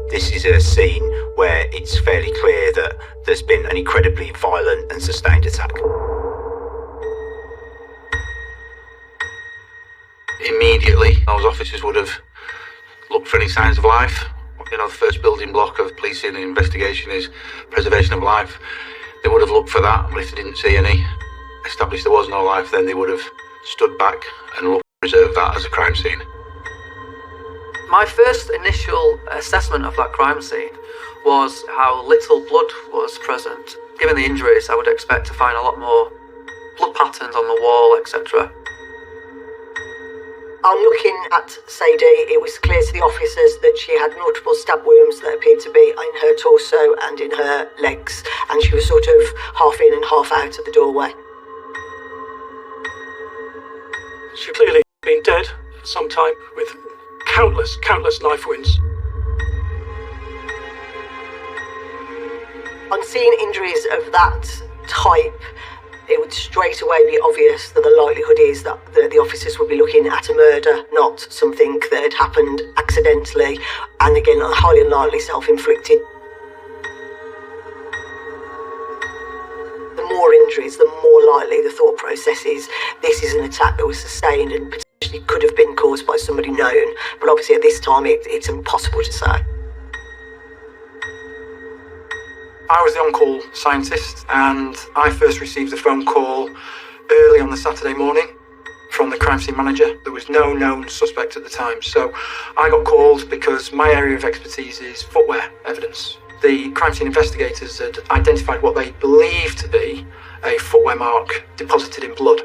This is a scene where it's fairly clear that there's been an incredibly violent and sustained attack. Immediately, those officers would have looked for any signs of life. You know, the first building block of policing and investigation is preservation of life. They would have looked for that, but if they didn't see any, established there was no life, then they would have stood back and looked to preserve that as a crime scene. My first initial assessment of that crime scene was how little blood was present. Given the injuries, I would expect to find a lot more blood patterns on the wall, etc. On looking at Sadie, it was clear to the officers that she had multiple stab wounds that appeared to be in her torso and in her legs, and she was sort of half in and half out of the doorway. She'd clearly been dead for some time, with countless knife wounds. On seeing injuries of that type, it would straight away be obvious that the likelihood is that the officers would be looking at a murder, not something that had happened accidentally, and again, highly unlikely self-inflicted. The more injuries, the more likely the thought process is this is an attack that was sustained and potentially could have been caused by somebody known, but obviously at this time it's impossible to say. I was the on-call scientist, and I first received a phone call early on the Saturday morning from the crime scene manager. There was no known suspect at the time, so I got called because my area of expertise is footwear evidence. The crime scene investigators had identified what they believed to be a footwear mark deposited in blood.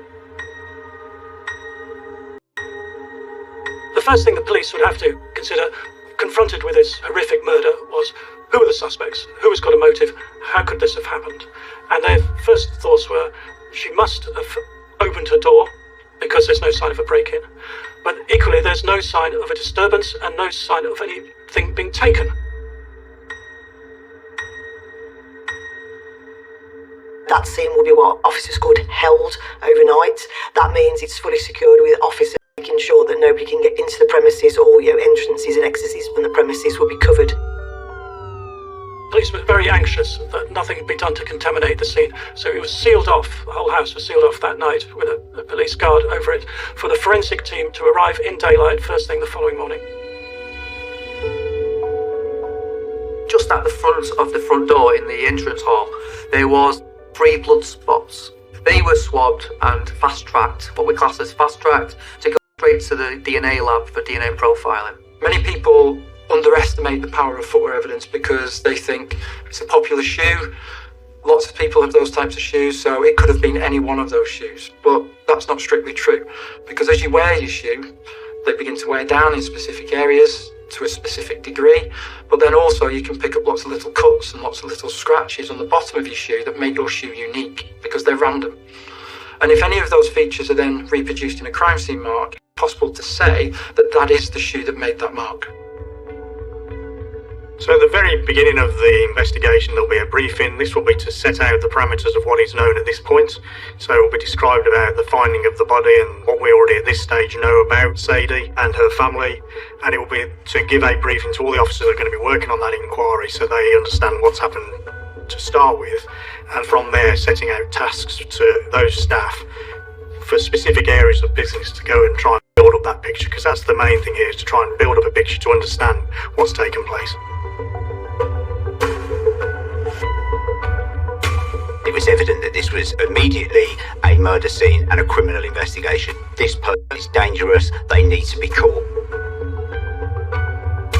The first thing the police would have to consider, confronted with this horrific murder, was who are the suspects? Who has got a motive? How could this have happened? And their first thoughts were, she must have opened her door because there's no sign of a break-in. But equally, there's no sign of a disturbance and no sign of anything being taken. That scene will be what officers called held overnight. That means it's fully secured with officers making sure that nobody can get into the premises, or entrances and exits from the premises will be covered. Police were very anxious that nothing had been done to contaminate the scene, so it was sealed off. The whole house was sealed off that night with a police guard over it for the forensic team to arrive in daylight first thing the following morning. Just at the front of the front door in the entrance hall, there was 3 blood spots. They were swabbed and fast-tracked, what we class as fast-tracked, to go straight to the DNA lab for DNA profiling. Many people underestimate the power of footwear evidence because they think it's a popular shoe. Lots of people have those types of shoes, so it could have been any one of those shoes. But that's not strictly true, because as you wear your shoe, they begin to wear down in specific areas to a specific degree, but then also you can pick up lots of little cuts and lots of little scratches on the bottom of your shoe that make your shoe unique because they're random. And if any of those features are then reproduced in a crime scene mark, it's possible to say that that is the shoe that made that mark. So at the very beginning of the investigation, there'll be a briefing. This will be to set out the parameters of what is known at this point. So it will be described about the finding of the body and what we already at this stage know about Sadie and her family. And it will be to give a briefing to all the officers that are going to be working on that inquiry so they understand what's happened to start with. And from there, setting out tasks to those staff for specific areas of business to go and try and build up that picture, because that's the main thing here, is to try and build up a picture to understand what's taken place. It was evident that this was immediately a murder scene and a criminal investigation. This person is dangerous, they need to be caught.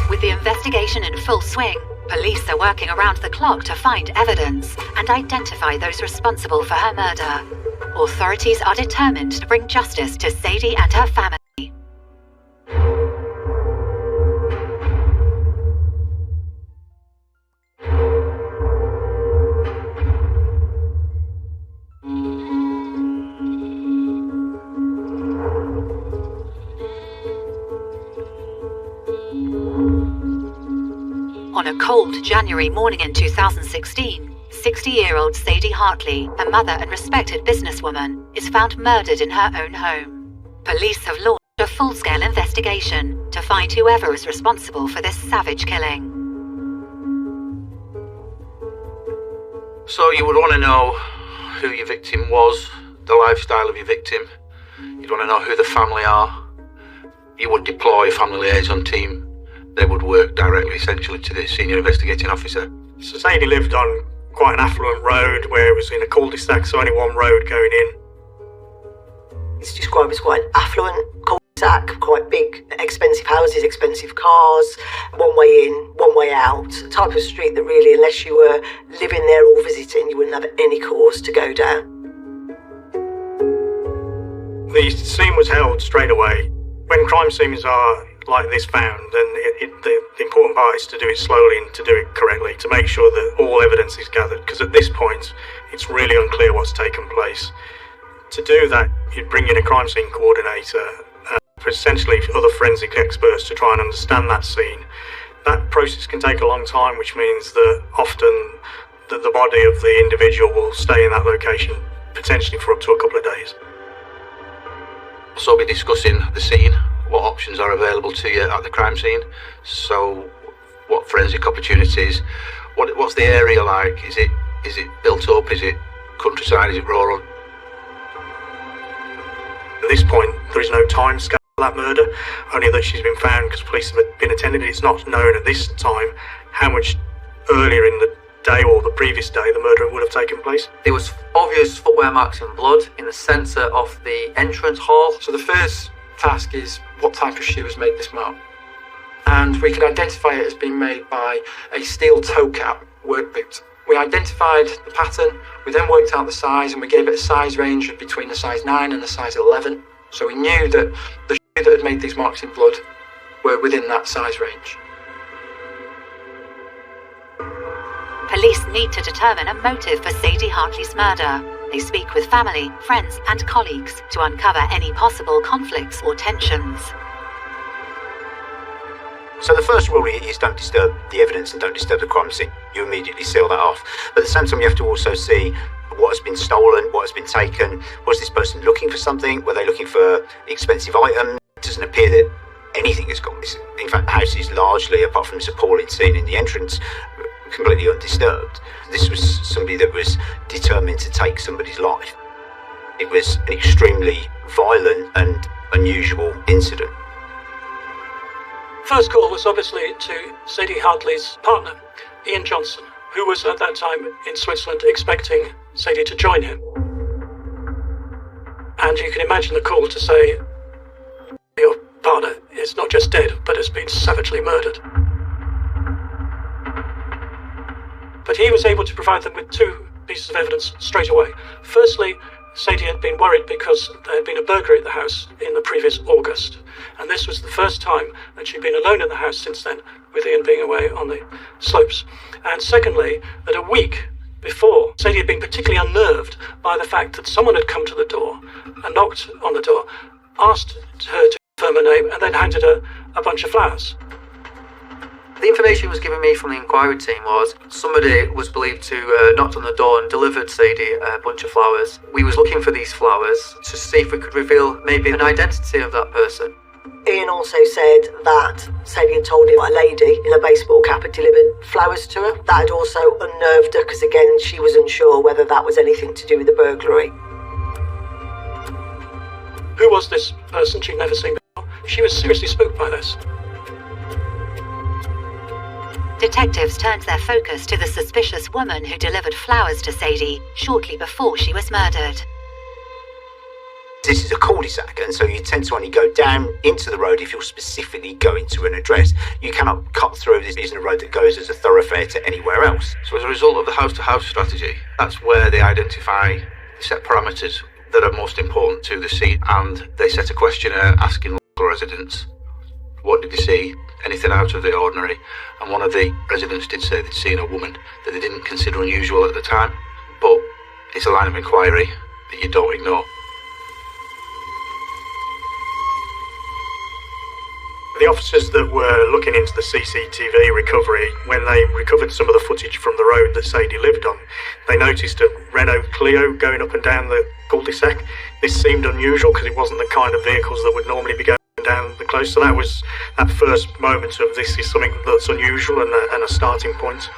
With the investigation in full swing, police are working around the clock to find evidence and identify those responsible for her murder. Authorities are determined to bring justice to Sadie and her family. On a cold January morning in 2016, 60-year-old Sadie Hartley, a mother and respected businesswoman, is found murdered in her own home. Police have launched a full-scale investigation to find whoever is responsible for this savage killing. So you would want to know who your victim was, the lifestyle of your victim. You'd want to know who the family are. You would deploy a family liaison team. They would work directly, essentially, to the senior investigating officer. So Sadie lived on quite an affluent road where it was in a cul-de-sac, so only one road going in. It's described as quite an affluent cul-de-sac, quite big, expensive houses, expensive cars, one way in, one way out. A type of street that really, unless you were living there or visiting, you wouldn't have any cause to go down. The scene was held straight away. When crime scenes are like this found, then the important part is to do it slowly and to do it correctly, to make sure that all evidence is gathered, because at this point it's really unclear what's taken place. To do that, you'd bring in a crime scene coordinator, essentially other forensic experts, to try and understand that scene. That process can take a long time, which means that often that the body of the individual will stay in that location, potentially for up to a couple of days. So we'll be discussing the scene, what options are available to you at the crime scene, so what forensic opportunities, what's the area like, is it built up, is it countryside, is it rural? At this point, there is no time scale for that murder, only that she's been found because police have been attended. It's not known at this time how much earlier in the day or the previous day the murder would have taken place. There was obvious footwear marks in blood in the centre of the entrance hall. So the first task is what type of shoe has made this mark. And we can identify it as being made by a steel toe cap work boot. We identified the pattern, we then worked out the size, and we gave it a size range of between a size 9 and a size 11. So we knew that the shoe that had made these marks in blood were within that size range. Police need to determine a motive for Sadie Hartley's murder. They speak with family, friends, and colleagues to uncover any possible conflicts or tensions. So the first rule is don't disturb the evidence and don't disturb the crime scene. You immediately seal that off. But at the same time, you have to also see what has been stolen, what has been taken. Was this person looking for something? Were they looking for expensive items? It doesn't appear that anything has gone missing. In fact, the house is largely, apart from this appalling scene in the entrance, completely undisturbed. This was somebody that was determined to take somebody's life. It was an extremely violent and unusual incident. First call was obviously to Sadie Hartley's partner, Ian Johnson, who was at that time in Switzerland expecting Sadie to join him. And you can imagine the call to say, your partner is not just dead, but has been savagely murdered. But he was able to provide them with two pieces of evidence straight away. Firstly, Sadie had been worried because there had been a burglary at the house in the previous August. And this was the first time that she'd been alone in the house since then, with Ian being away on the slopes. And secondly, that a week before, Sadie had been particularly unnerved by the fact that someone had come to the door and knocked on the door, asked her to confirm her name, and then handed her a bunch of flowers. The information was given me from the inquiry team was somebody was believed to knocked on the door and delivered Sadie a bunch of flowers. We was looking for these flowers to see if we could reveal maybe an identity of that person. Ian also said that Sadie had told him a lady in a baseball cap had delivered flowers to her. That had also unnerved her because, again, she was unsure whether that was anything to do with the burglary. Who was this person she'd never seen before? She was seriously spooked by this. Detectives turned their focus to the suspicious woman who delivered flowers to Sadie shortly before she was murdered. This is a cul-de-sac, and so you tend to only go down into the road if you're specifically going to an address. You cannot cut through. This isn't a road that goes as a thoroughfare to anywhere else. So as a result of the house-to-house strategy, that's where they identify the set parameters that are most important to the scene, and they set a questionnaire asking local residents, what did they see? Anything out of the ordinary? And one of the residents did say they'd seen a woman that they didn't consider unusual at the time, but it's a line of inquiry that you don't ignore. The officers that were looking into the CCTV recovery, when they recovered some of the footage from the road that Sadie lived on, they noticed a Renault Clio going up and down the cul-de-sac. This seemed unusual because it wasn't the kind of vehicles that would normally be going down the close. So that was that first moment of this is something that's unusual and a starting point.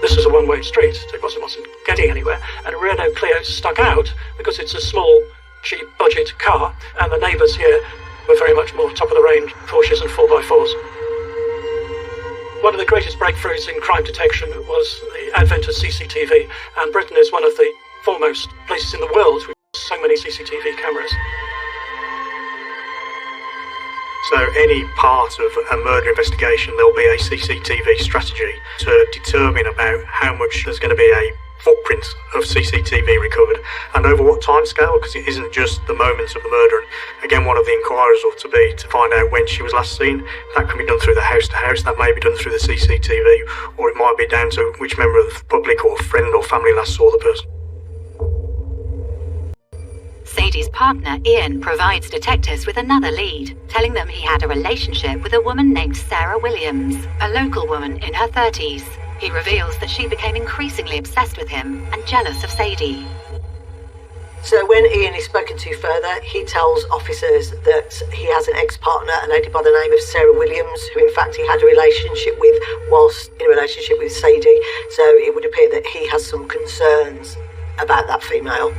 This was a one-way street, so it wasn't getting anywhere, and Renault Clio stuck out because it's a small, cheap budget car, and the neighbours here were very much more top of the range Porsches and 4x4s. One of the greatest breakthroughs in crime detection was the advent of CCTV, and Britain is one of the foremost places in the world with so many CCTV cameras. So any part of a murder investigation, there'll be a CCTV strategy to determine about how much there's going to be a footprint of CCTV recovered and over what time scale, because it isn't just the moments of the murder. And again, one of the inquiries ought to be to find out when she was last seen. That can be done through the house to house, that may be done through the CCTV, or it might be down to which member of the public or friend or family last saw the person. Sadie's partner, Ian, provides detectives with another lead, telling them he had a relationship with a woman named Sarah Williams, a local woman in her 30s. He reveals that she became increasingly obsessed with him and jealous of Sadie. So when Ian is spoken to further, he tells officers that he has an ex-partner, a lady by the name of Sarah Williams, who in fact he had a relationship with whilst in a relationship with Sadie. So it would appear that he has some concerns about that female.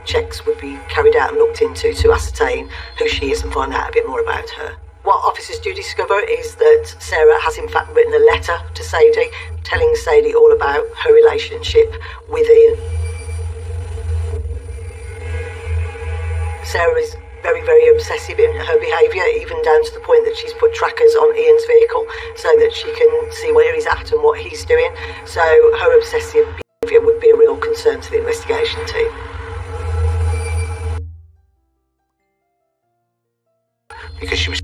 Checks would be carried out and looked into to ascertain who she is and find out a bit more about her. What officers do discover is that Sarah has in fact written a letter to Sadie, telling Sadie all about her relationship with Ian. Sarah is very, very obsessive in her behaviour, even down to the point that she's put trackers on Ian's vehicle so that she can see where he's at and what he's doing. So her obsessive behaviour would be a real concern to the investigation team. Because she was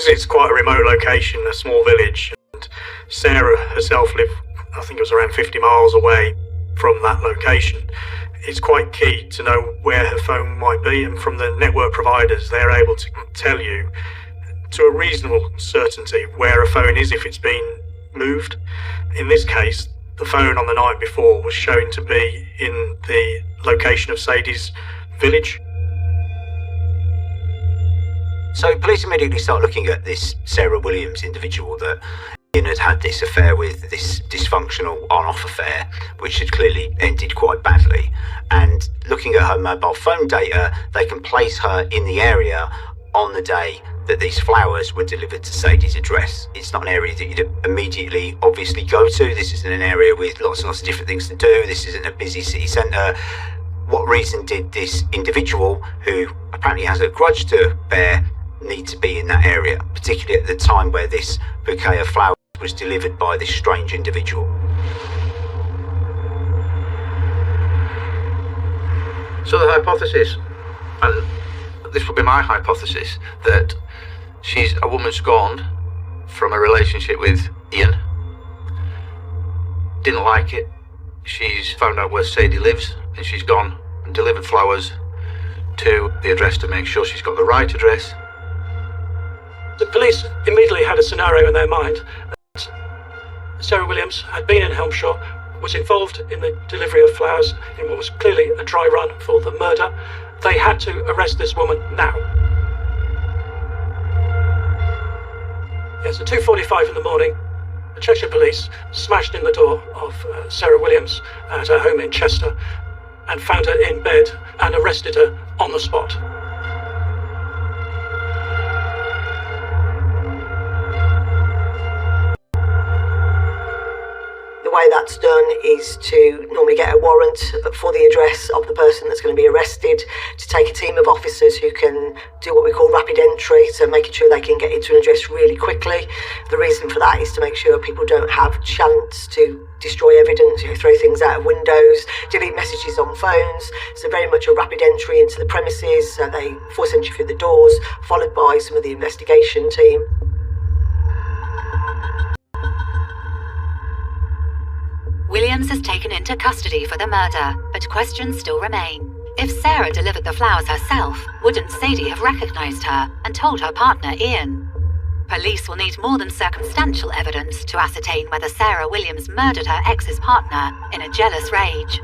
It's quite a remote location, a small village, and Sarah herself lived, I think it was around 50 miles away from that location. It's quite key to know where her phone might be, and from the network providers, they're able to tell you to a reasonable certainty where a phone is if it's been moved. In this case, the phone on the night before was shown to be in the location of Sadie's village. So police immediately start looking at this Sarah Williams individual that Ian had this affair with, this dysfunctional on-off affair, which had clearly ended quite badly. And looking at her mobile phone data, they can place her in the area on the day that these flowers were delivered to Sadie's address. It's not an area that you'd immediately obviously go to. This isn't an area with lots and lots of different things to do. This isn't a busy city centre. What reason did this individual, who apparently has a grudge to bear, need to be in that area, particularly at the time where this bouquet of flowers was delivered by this strange individual? So the hypothesis, and this would be my hypothesis, that she's a woman scorned from a relationship with Ian, didn't like it, she's found out where Sadie lives, and she's gone and delivered flowers to the address to make sure she's got the right address. The police immediately had a scenario in their mind that Sarah Williams had been in Helmshaw, was involved in the delivery of flowers in what was clearly a dry run for the murder. They had to arrest this woman now. Yes, at 2:45 in the morning, the Cheshire Police smashed in the door of Sarah Williams at her home in Chester and found her in bed and arrested her on the spot. The way that's done is to normally get a warrant for the address of the person that's going to be arrested, to take a team of officers who can do what we call rapid entry, so making sure they can get into an address really quickly. The reason for that is to make sure people don't have chance to destroy evidence, throw things out of windows, delete messages on phones. So very much a rapid entry into the premises, so they force entry through the doors, followed by some of the investigation team. Williams is taken into custody for the murder, but questions still remain. If Sarah delivered the flowers herself, wouldn't Sadie have recognised her and told her partner Ian? Police will need more than circumstantial evidence to ascertain whether Sarah Williams murdered her ex's partner in a jealous rage.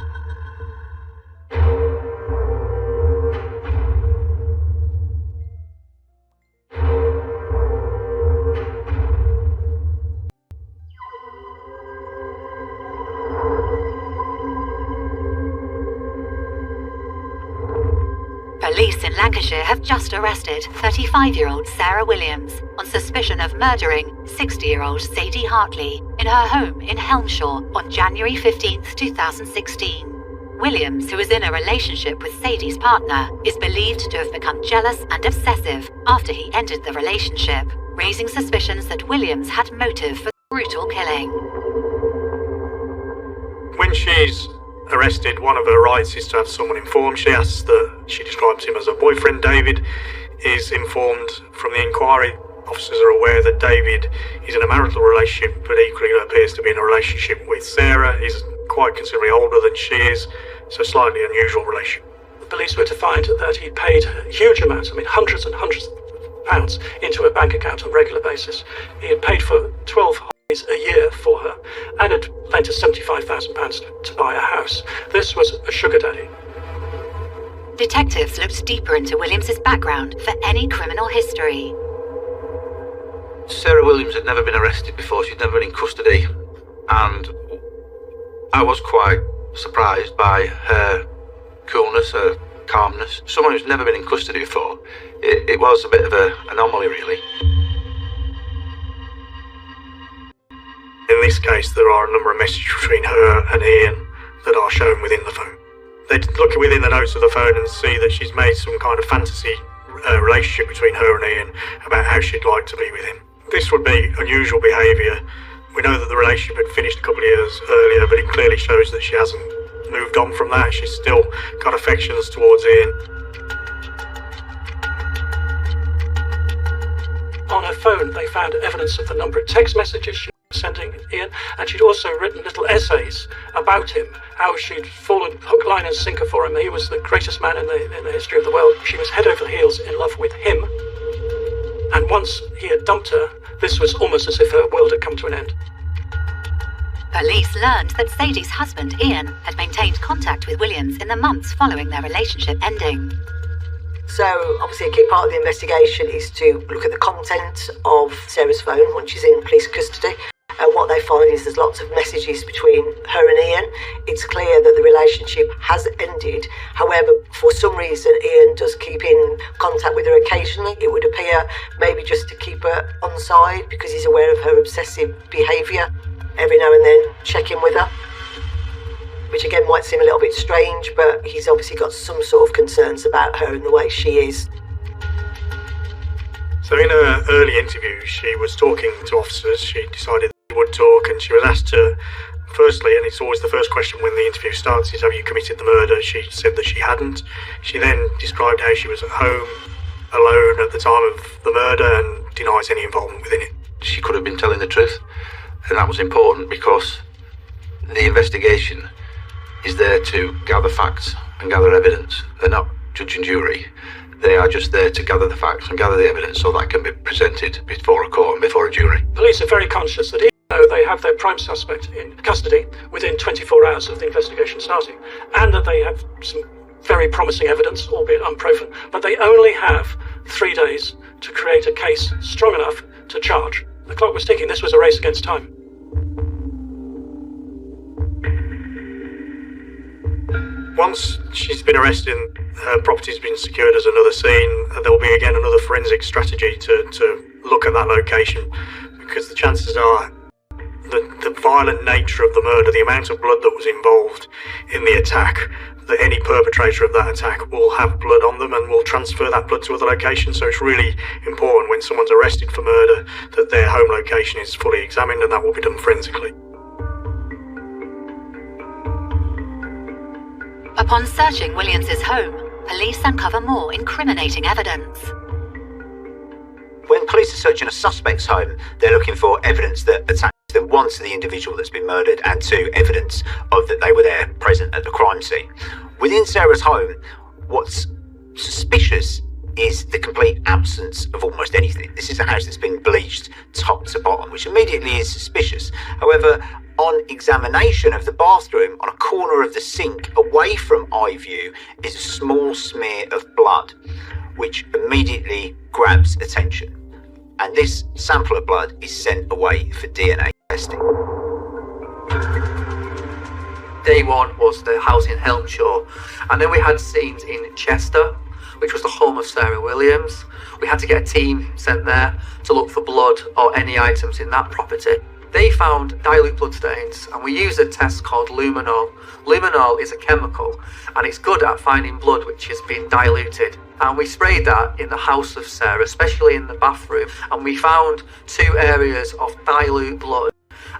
Lancashire have just arrested 35-year-old Sarah Williams on suspicion of murdering 60-year-old Sadie Hartley in her home in Helmshaw on January 15, 2016. Williams, who is in a relationship with Sadie's partner, is believed to have become jealous and obsessive after he ended the relationship, raising suspicions that Williams had motive for the brutal killing. When she's arrested, one of her rights is to have someone informed. She describes him as a boyfriend. David is informed from the inquiry. Officers are aware that David is in a marital relationship, but equally appears to be in a relationship with Sarah. He's quite considerably older than she is, so slightly unusual relationship. The police were to find that he'd paid huge amounts, hundreds and hundreds of pounds, into a bank account on a regular basis. He had paid for 12 holidays a year for her and had lent her £75,000 to buy a house. This was a sugar daddy. Detectives looked deeper into Williams's background for any criminal history. Sarah Williams had never been arrested before. She'd never been in custody, and I was quite surprised by her coolness, her calmness. Someone who's never been in custody before. It was a bit of an anomaly, really. In this case, there are a number of messages between her and Ian that are shown within the phone. They look within the notes of the phone and see that she's made some kind of fantasy relationship between her and Ian about how she'd like to be with him. This would be unusual behaviour. We know that the relationship had finished a couple of years earlier, but it clearly shows that she hasn't moved on from that. She's still got affections towards Ian. On her phone, they found evidence of the number of text messages she was sending Ian, and she'd also written little essays about him, how she'd fallen hook, line and sinker for him. He was the greatest man in the history of the world. She was head over heels in love with him, and once he had dumped her, this was almost as if her world had come to an end. Police learned that Sadie's husband, Ian, had maintained contact with Williams in the months following their relationship ending. So, obviously, a key part of the investigation is to look at the content of Sarah's phone once she's in police custody. And what they find is there's lots of messages between her and Ian. It's clear that the relationship has ended. However, for some reason, Ian does keep in contact with her occasionally. It would appear maybe just to keep her on side because he's aware of her obsessive behaviour. Every now and then check in with her, which again might seem a little bit strange, but he's obviously got some sort of concerns about her and the way she is. So in her early interview, she was talking to officers. She decided she would talk, and she was asked to, firstly, and it's always the first question when the interview starts, is have you committed the murder? She said that she hadn't. She then described how she was at home alone at the time of the murder and denies any involvement within it. She could have been telling the truth, and that was important because the investigation is there to gather facts and gather evidence. They're not judge and jury. They are just there to gather the facts and gather the evidence so that can be presented before a court and before a jury. Police are very conscious that even though they have their prime suspect in custody within 24 hours of the investigation starting, and that they have some very promising evidence, albeit unproven, but they only have 3 days to create a case strong enough to charge. The clock was ticking. This was a race against time. Once she's been arrested and her property's been secured as another scene, there will be again another forensic strategy to look at that location, because the chances are the violent nature of the murder, the amount of blood that was involved in the attack, that any perpetrator of that attack will have blood on them and will transfer that blood to other locations. So it's really important when someone's arrested for murder that their home location is fully examined, and that will be done forensically. Upon searching Williams's home, police uncover more incriminating evidence. When police are searching a suspect's home, they're looking for evidence that attaches them, one, to the individual that's been murdered, and two, evidence of that they were there present at the crime scene. Within Sarah's home, what's suspicious is the complete absence of almost anything. This is a house that's been bleached top to bottom, which immediately is suspicious. However, on examination of the bathroom, on a corner of the sink away from eye view, is a small smear of blood, which immediately grabs attention. And this sample of blood is sent away for DNA testing. Day one was the house in Helmshaw, and then we had scenes in Chester, which was the home of Sarah Williams. We had to get a team sent there to look for blood or any items in that property. They found dilute bloodstains, and we used a test called luminol. Luminol is a chemical, and it's good at finding blood which has been diluted. And we sprayed that in the house of Sarah, especially in the bathroom, and we found 2 areas of dilute blood,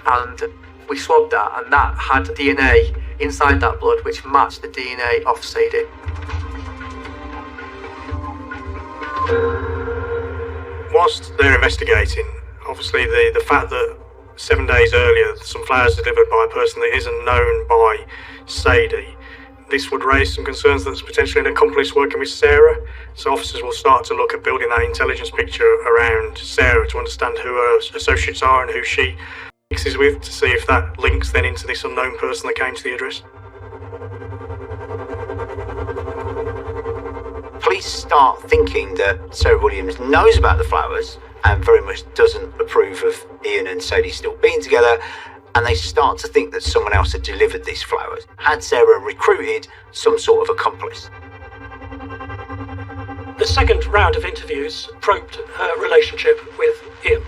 and we swabbed that, and that had DNA inside that blood which matched the DNA of Sadie. Whilst they're investigating, obviously the fact that 7 days earlier some flowers delivered by a person that isn't known by Sadie, this would raise some concerns that there's potentially an accomplice working with Sarah. So officers will start to look at building that intelligence picture around Sarah to understand who her associates are and who she mixes with, to see if that links then into this unknown person that came to the address. Police start thinking that Sarah Williams knows about the flowers and very much doesn't approve of Ian and Sadie still being together, and they start to think that someone else had delivered these flowers. Had Sarah recruited some sort of accomplice? The second round of interviews probed her relationship with Ian.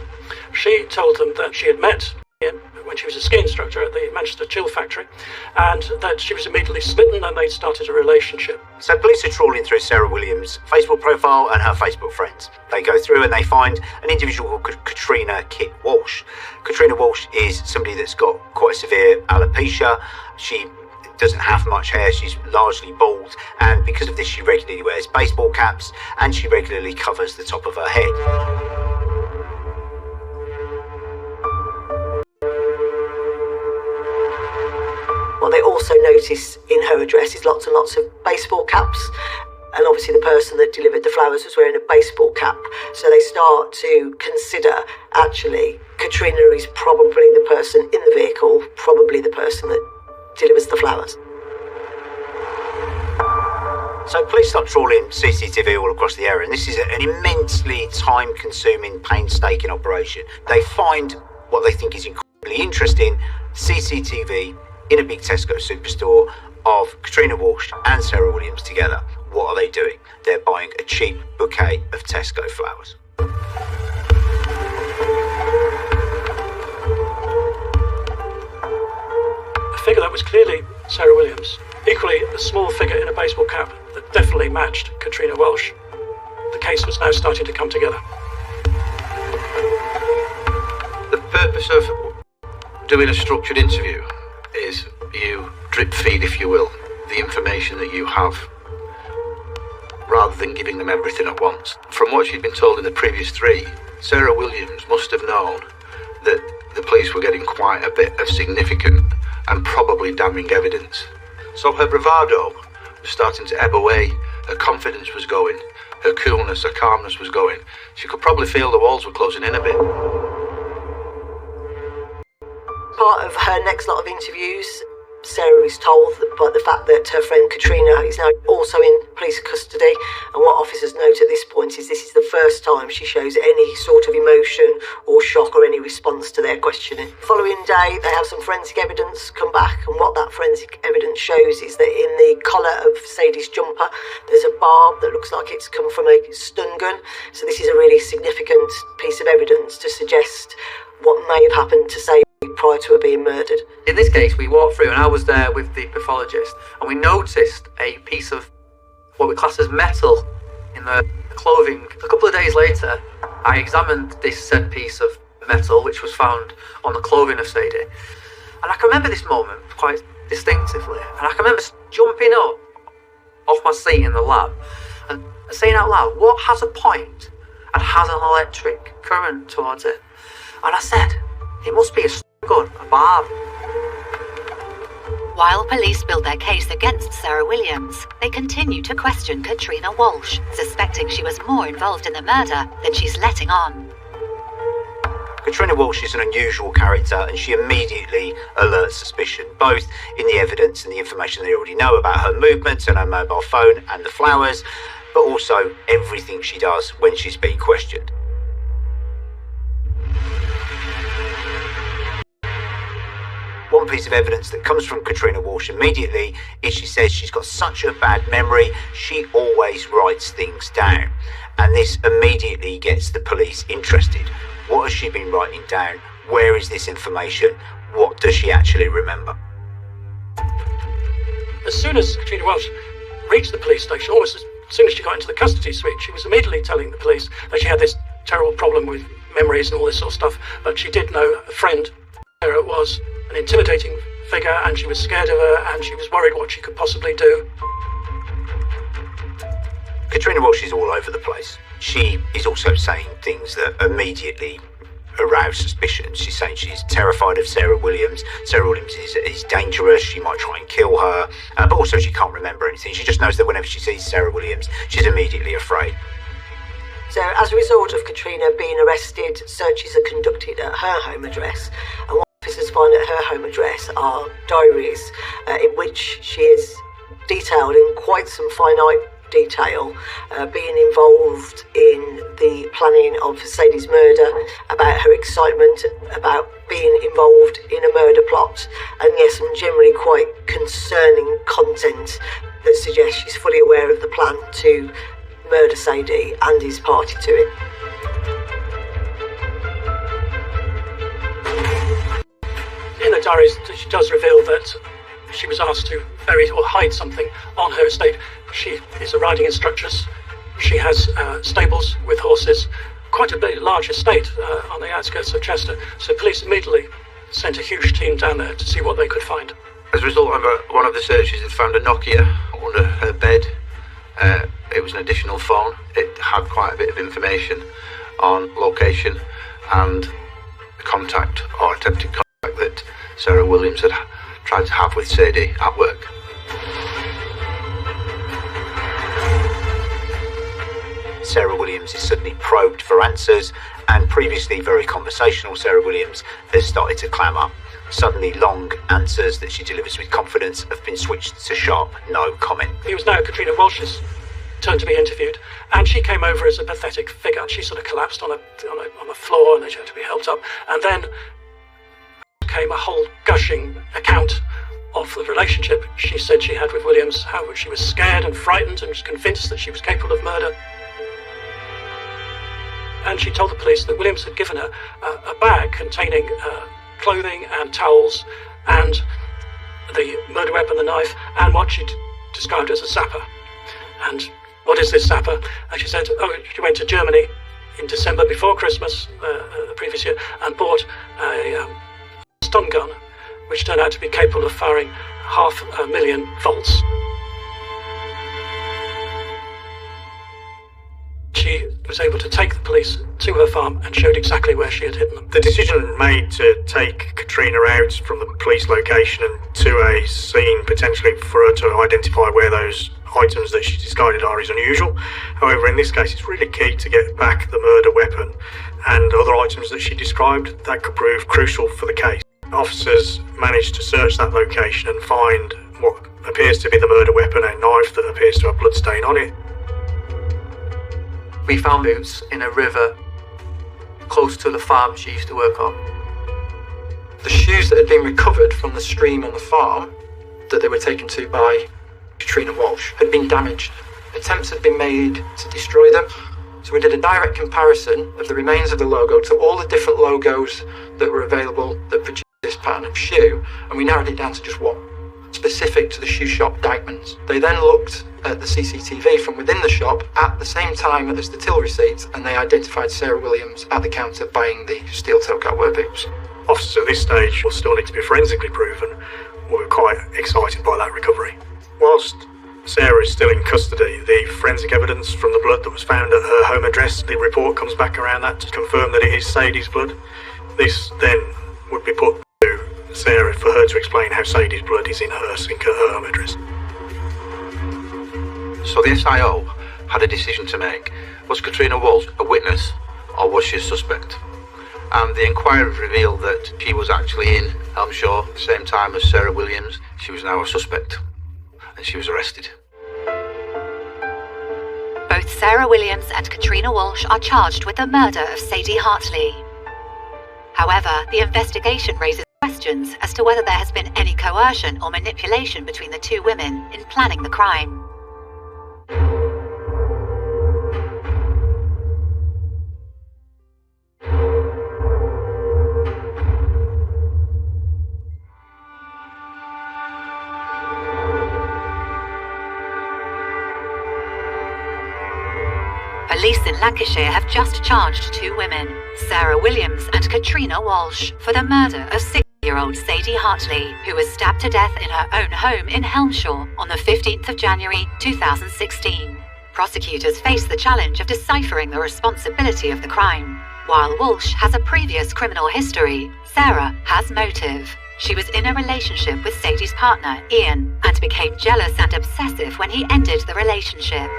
She told them that she had met Ian when she was a ski instructor at the Manchester Chill Factory, and that she was immediately smitten and they'd started a relationship. So police are trawling through Sarah Williams' Facebook profile and her Facebook friends. They go through and they find an individual called Katrina Kit Walsh. Katrina Walsh is somebody that's got quite severe alopecia. She doesn't have much hair, she's largely bald, and because of this she regularly wears baseball caps and she regularly covers the top of her head. What they also notice in her address is lots and lots of baseball caps, and obviously the person that delivered the flowers was wearing a baseball cap, so they start to consider actually Katrina is probably the person in the vehicle, probably the person that delivers the flowers. So police start trawling CCTV all across the area, and this is an immensely time-consuming, painstaking operation. They find what they think is incredibly interesting, CCTV in a big Tesco superstore of Katrina Walsh and Sarah Williams together. What are they doing? They're buying a cheap bouquet of Tesco flowers. A figure that was clearly Sarah Williams, equally a small figure in a baseball cap that definitely matched Katrina Walsh. The case was now starting to come together. The purpose of doing a structured interview is you drip feed, if you will, the information that you have, rather than giving them everything at once. From what she'd been told in the previous 3, Sarah Williams must have known that the police were getting quite a bit of significant and probably damning evidence. So her bravado was starting to ebb away, her confidence was going, her coolness, her calmness was going. She could probably feel the walls were closing in a bit. Part of her next lot of interviews, Sarah is told by the fact that her friend Katrina is now also in police custody, and what officers note at this point is this is the first time she shows any sort of emotion or shock or any response to their questioning. The following day they have some forensic evidence come back, and what that forensic evidence shows is that in the collar of Sadie's jumper there's a barb that looks like it's come from a stun gun, so this is a really significant piece of evidence to suggest what may have happened to Sadie prior to her being murdered. In this case, we walked through and I was there with the pathologist, and we noticed a piece of what we class as metal in the clothing. A couple of days later, I examined this said piece of metal which was found on the clothing of Sadie, and I can remember this moment quite distinctively, and I can remember jumping up off my seat in the lab and saying out loud, what has a point and has an electric current towards it? And I said, it must be a gun, a barb. While police build their case against Sarah Williams, they continue to question Katrina Walsh, suspecting she was more involved in the murder than she's letting on. Katrina Walsh is an unusual character, and she immediately alerts suspicion, both in the evidence and the information they already know about her movements and her mobile phone and the flowers, but also everything she does when she's being questioned. What one piece of evidence that comes from Katrina Walsh immediately is she says she's got such a bad memory, she always writes things down. And this immediately gets the police interested. What has she been writing down? Where is this information? What does she actually remember? As soon as Katrina Walsh reached the police station, almost as soon as she got into the custody suite, she was immediately telling the police that she had this terrible problem with memories and all this sort of stuff. But she did know a friend. Sarah was an intimidating figure, and she was scared of her, and she was worried what she could possibly do. Katrina Walsh is all over the place. She is also saying things that immediately arouse suspicion. She's saying she's terrified of Sarah Williams. Sarah Williams is dangerous. She might try and kill her, but also she can't remember anything. She just knows that whenever she sees Sarah Williams, she's immediately afraid. So, as a result of Katrina being arrested, searches are conducted at her home address, and what officers find at her home address are diaries in which she is detailed in quite some finite detail, being involved in the planning of Sadie's murder, about her excitement about being involved in a murder plot, and yes, some generally quite concerning content that suggests she's fully aware of the plan to murder Sadie and is party to it. In the diaries, she does reveal that she was asked to bury or hide something on her estate. She is a riding instructress. She has stables with horses, quite a big, large estate on the outskirts of Chester. So police immediately sent a huge team down there to see what they could find. As a result of one of the searches, it found a Nokia under her bed. It was an additional phone. It had quite a bit of information on location and the contact or attempted contact that Sarah Williams had tried to have with Sadie at work. Sarah Williams is suddenly probed for answers, and previously very conversational Sarah Williams has started to clam up. Suddenly long answers that she delivers with confidence have been switched to sharp no comment. It was now Katrina Walsh's turn to be interviewed, and she came over as a pathetic figure. She sort of collapsed on the floor, and she had to be helped up, and then came a whole gushing account of the relationship she said she had with Williams, how she was scared and frightened and was convinced that she was capable of murder. And she told the police that Williams had given her a bag containing clothing and towels and the murder weapon, the knife, and what she described as a zapper. And what is this zapper? And she said, she went to Germany in December before Christmas the previous year and bought a stun gun, which turned out to be capable of firing 500,000 volts. She was able to take the police to her farm and showed exactly where she had hidden them. The decision made to take Katrina out from the police location and to a scene potentially for her to identify where those items that she discarded are is unusual. However, in this case, it's really key to get back the murder weapon and other items that she described that could prove crucial for the case. Officers managed to search that location and find what appears to be the murder weapon, a knife that appears to have bloodstain on it. We found boots in a river close to the farm she used to work on. The shoes that had been recovered from the stream on the farm that they were taken to by Katrina Walsh had been damaged. Attempts had been made to destroy them. So we did a direct comparison of the remains of the logo to all the different logos that were available that produced this pattern of shoe, and we narrowed it down to just one, specific to the shoe shop Dykeman's. They then looked at the CCTV from within the shop at the same time as the till receipts, and they identified Sarah Williams at the counter buying the steel toe catwear boots. Officers at this stage will still need to be forensically proven. We're quite excited by that recovery. Whilst Sarah is still in custody, the forensic evidence from the blood that was found at her home address, the report comes back around that to confirm that it is Sadie's blood. This then would be put to Sarah for her to explain how Sadie's blood is in her sink at her home address. So the SIO had a decision to make. Was Katrina Walsh a witness or was she a suspect? And the inquiry revealed that she was actually in Elmshaw at the same time as Sarah Williams. She was now a suspect and she was arrested. Both Sarah Williams and Katrina Walsh are charged with the murder of Sadie Hartley. However, the investigation raises questions questions as to whether there has been any coercion or manipulation between the two women in planning the crime. Police in Lancashire have just charged two women, Sarah Williams and Katrina Walsh, for the murder of 60-year-old Sadie Hartley, who was stabbed to death in her own home in Helmshaw on the 15th of January 2016. Prosecutors face the challenge of deciphering the responsibility of the crime. While Walsh has a previous criminal history, Sarah has motive. She was in a relationship with Sadie's partner, Ian, and became jealous and obsessive when he ended the relationship.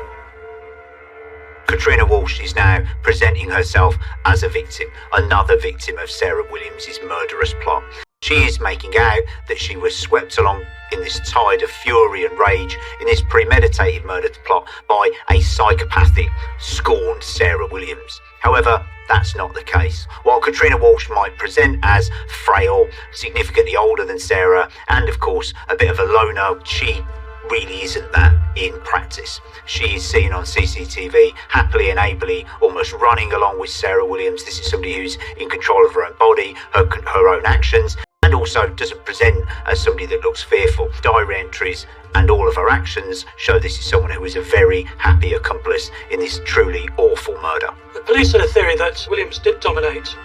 Katrina Walsh is now presenting herself as a victim, another victim of Sarah Williams' murderous plot. She is making out that she was swept along in this tide of fury and rage in this premeditated murder plot by a psychopathic, scorned Sarah Williams. However, that's not the case. While Katrina Walsh might present as frail, significantly older than Sarah, and of course a bit of a loner, she really isn't that in practice. She is seen on CCTV happily and ably, almost running along with Sarah Williams. This is somebody who's in control of her own body, her own actions, and also doesn't present as somebody that looks fearful. Diary entries and all of her actions show this is someone who is a very happy accomplice in this truly awful murder. The police had a theory that Williams did dominate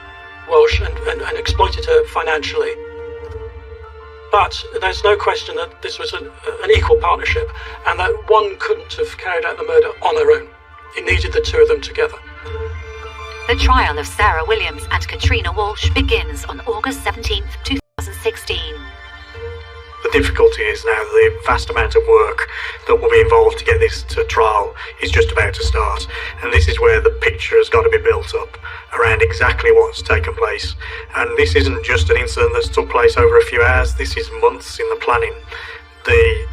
Walsh and exploited her financially. But there's no question that this was an equal partnership and that one couldn't have carried out the murder on her own. It needed the two of them together. The trial of Sarah Williams and Katrina Walsh begins on August 17th, 2016. The difficulty is now the vast amount of work that will be involved to get this to trial is just about to start. And this is where the picture has got to be built up around exactly what's taken place. And this isn't just an incident that's took place over a few hours, this is months in the planning. The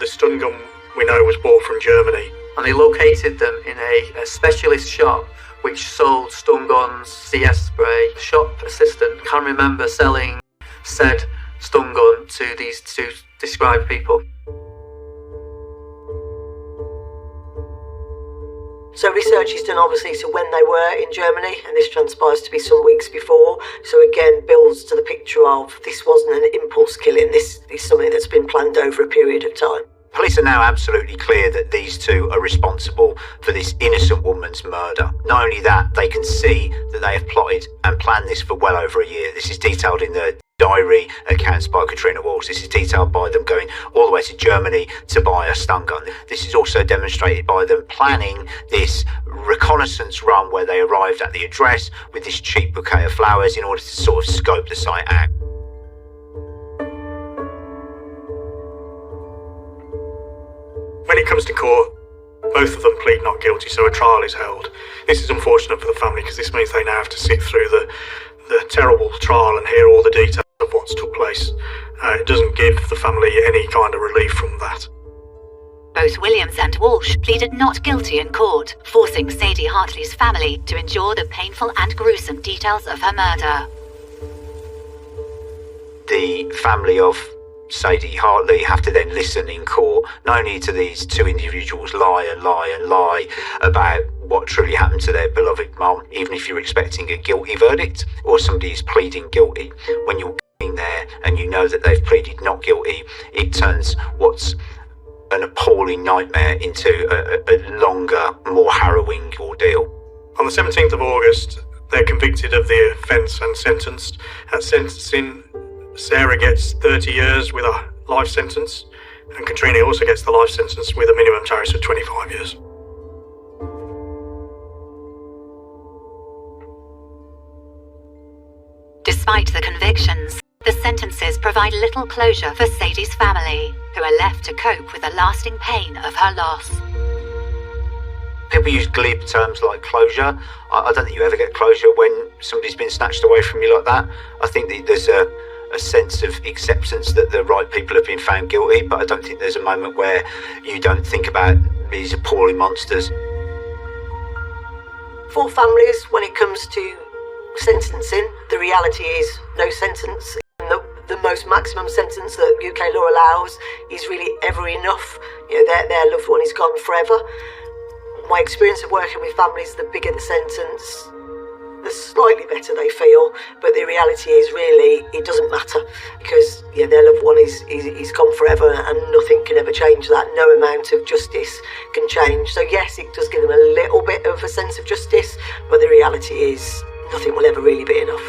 stun gun we know was bought from Germany. And they located them in a specialist shop which sold stun guns, CS spray. The shop assistant can remember selling said stun gun to these two described people. So research is done obviously to when they were in Germany, and this transpires to be some weeks before. So again, builds to the picture of this wasn't an impulse killing, this is something that's been planned over a period of time. Police are now absolutely clear that these two are responsible for this innocent woman's murder. Not only that, they can see that they have plotted and planned this for well over a year. This is detailed in the diary accounts by Katrina Walsh. This is detailed by them going all the way to Germany to buy a stun gun. This is also demonstrated by them planning this reconnaissance run where they arrived at the address with this cheap bouquet of flowers in order to sort of scope the site out. When it comes to court, both of them plead not guilty, so a trial is held. This is unfortunate for the family because this means they now have to sit through the terrible trial and hear all the details of what's took place. It doesn't give the family any kind of relief from that. Both Williams and Walsh pleaded not guilty in court, forcing Sadie Hartley's family to endure the painful and gruesome details of her murder. The family of Sadie Hartley have to then listen in court, not only to these two individuals lie and lie and lie about what truly happened to their beloved mum, even if you're expecting a guilty verdict or somebody is pleading guilty. When you're getting there and you know that they've pleaded not guilty, it turns what's an appalling nightmare into a longer, more harrowing ordeal. On the 17th of August, they're convicted of the offence and sentenced. At sentencing, Sarah gets 30 years with a life sentence, and Katrina also gets the life sentence with a minimum terrace of 25 years. Despite the convictions, the sentences provide little closure for Sadie's family, who are left to cope with the lasting pain of her loss. People use glib terms like closure. I don't think you ever get closure when somebody's been snatched away from you like that. I think that there's a sense of acceptance that the right people have been found guilty, but I don't think there's a moment where you don't think about these appalling monsters. For families, when it comes to sentencing, the reality is no sentence. And that the most maximum sentence that UK law allows is really ever enough. You know, their loved one is gone forever. My experience of working with families, the bigger the sentence, the slightly better they feel, but the reality is really it doesn't matter, because their loved one is gone forever and nothing can ever change that. No amount of justice can change. So yes, it does give them a little bit of a sense of justice, but the reality is nothing will ever really be enough.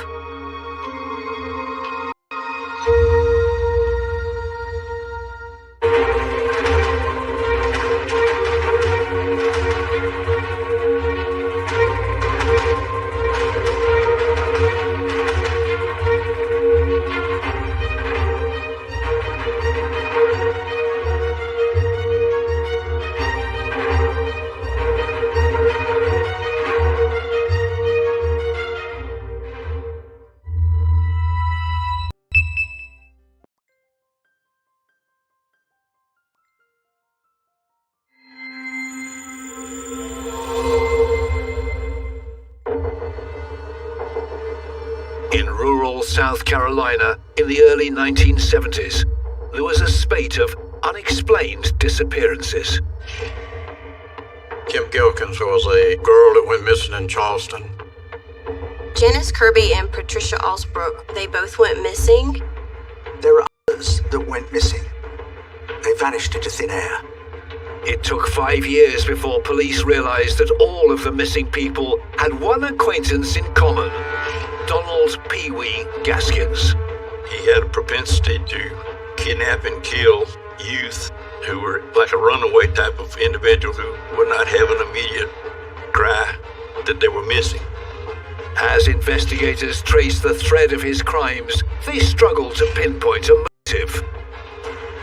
In rural South Carolina in the early 1970s, there was a spate of unexplained disappearances. Kim Gilkins was a girl that went missing in Charleston. Janice Kirby and Patricia Alsbrook, they both went missing. There are others that went missing. They vanished into thin air. It took 5 years before police realized that all of the missing people had one acquaintance in common: Donald Pee Wee Gaskins. He had a propensity to kidnap and kill youth who were like a runaway type of individual who would not have an immediate cry that they were missing. As investigators traced the thread of his crimes, they struggled to pinpoint a motive.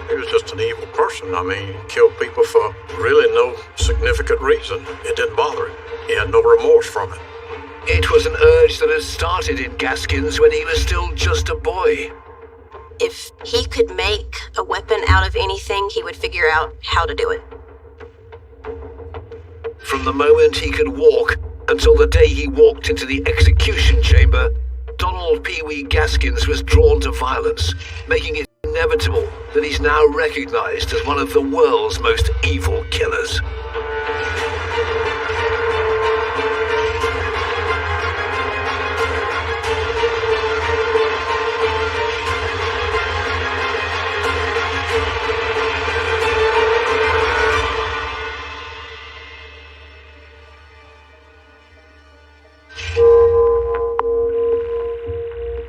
He was just an evil person. I mean, he killed people for really no significant reason. It didn't bother him. He had no remorse from it. It was an urge that had started in Gaskins when he was still just a boy. If he could make a weapon out of anything, he would figure out how to do it. From the moment he could walk until the day he walked into the execution chamber, Donald Pee Wee Gaskins was drawn to violence, making it inevitable that he's now recognized as one of the world's most evil killers.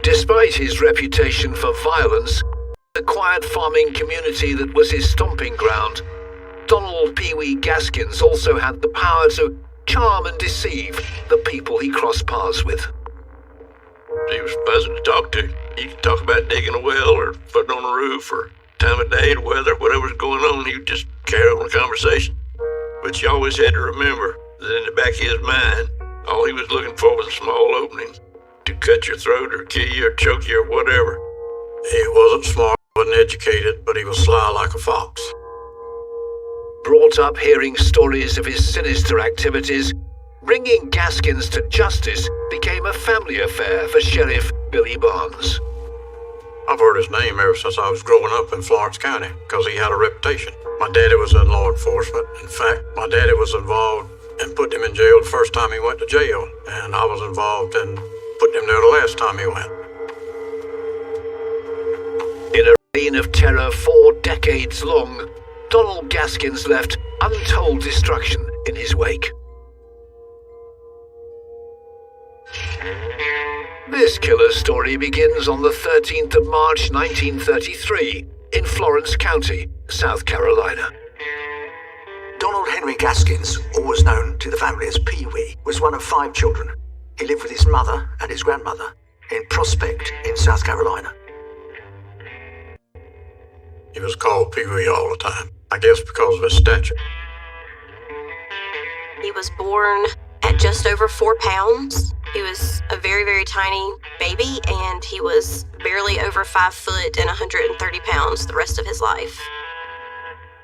Despite his reputation for violence, the quiet farming community that was his stomping ground, Donald Pee Wee Gaskins also had the power to charm and deceive the people he crossed paths with. He was pleasant to talk to. He could talk about digging a well or putting on a roof or time of day, the weather, whatever was going on. He would just carry on the conversation. But you always had to remember that in the back of his mind, all he was looking for was a small opening to cut your throat or kill you or choke you or whatever. He wasn't smart, wasn't educated, but he was sly like a fox. Brought up hearing stories of his sinister activities, bringing Gaskins to justice became a family affair for Sheriff Billy Barnes. I've heard his name ever since I was growing up in Florence County, because he had a reputation. My daddy was in law enforcement. In fact, my daddy was involved in putting him in jail the first time he went to jail, and I was involved in putting him there the last time he went. In a reign of terror 4 decades long, Donald Gaskins left untold destruction in his wake. This killer's story begins on the 13th of March 1933 in Florence County, South Carolina. Donald Henry Gaskins, always known to the family as Pee Wee, was one of 5 children. He lived with his mother and his grandmother in Prospect in South Carolina. He was called Pee Wee all the time, I guess because of his stature. He was born at just over 4 pounds. He was a very, very tiny baby, and he was barely over 5 foot and 130 pounds the rest of his life.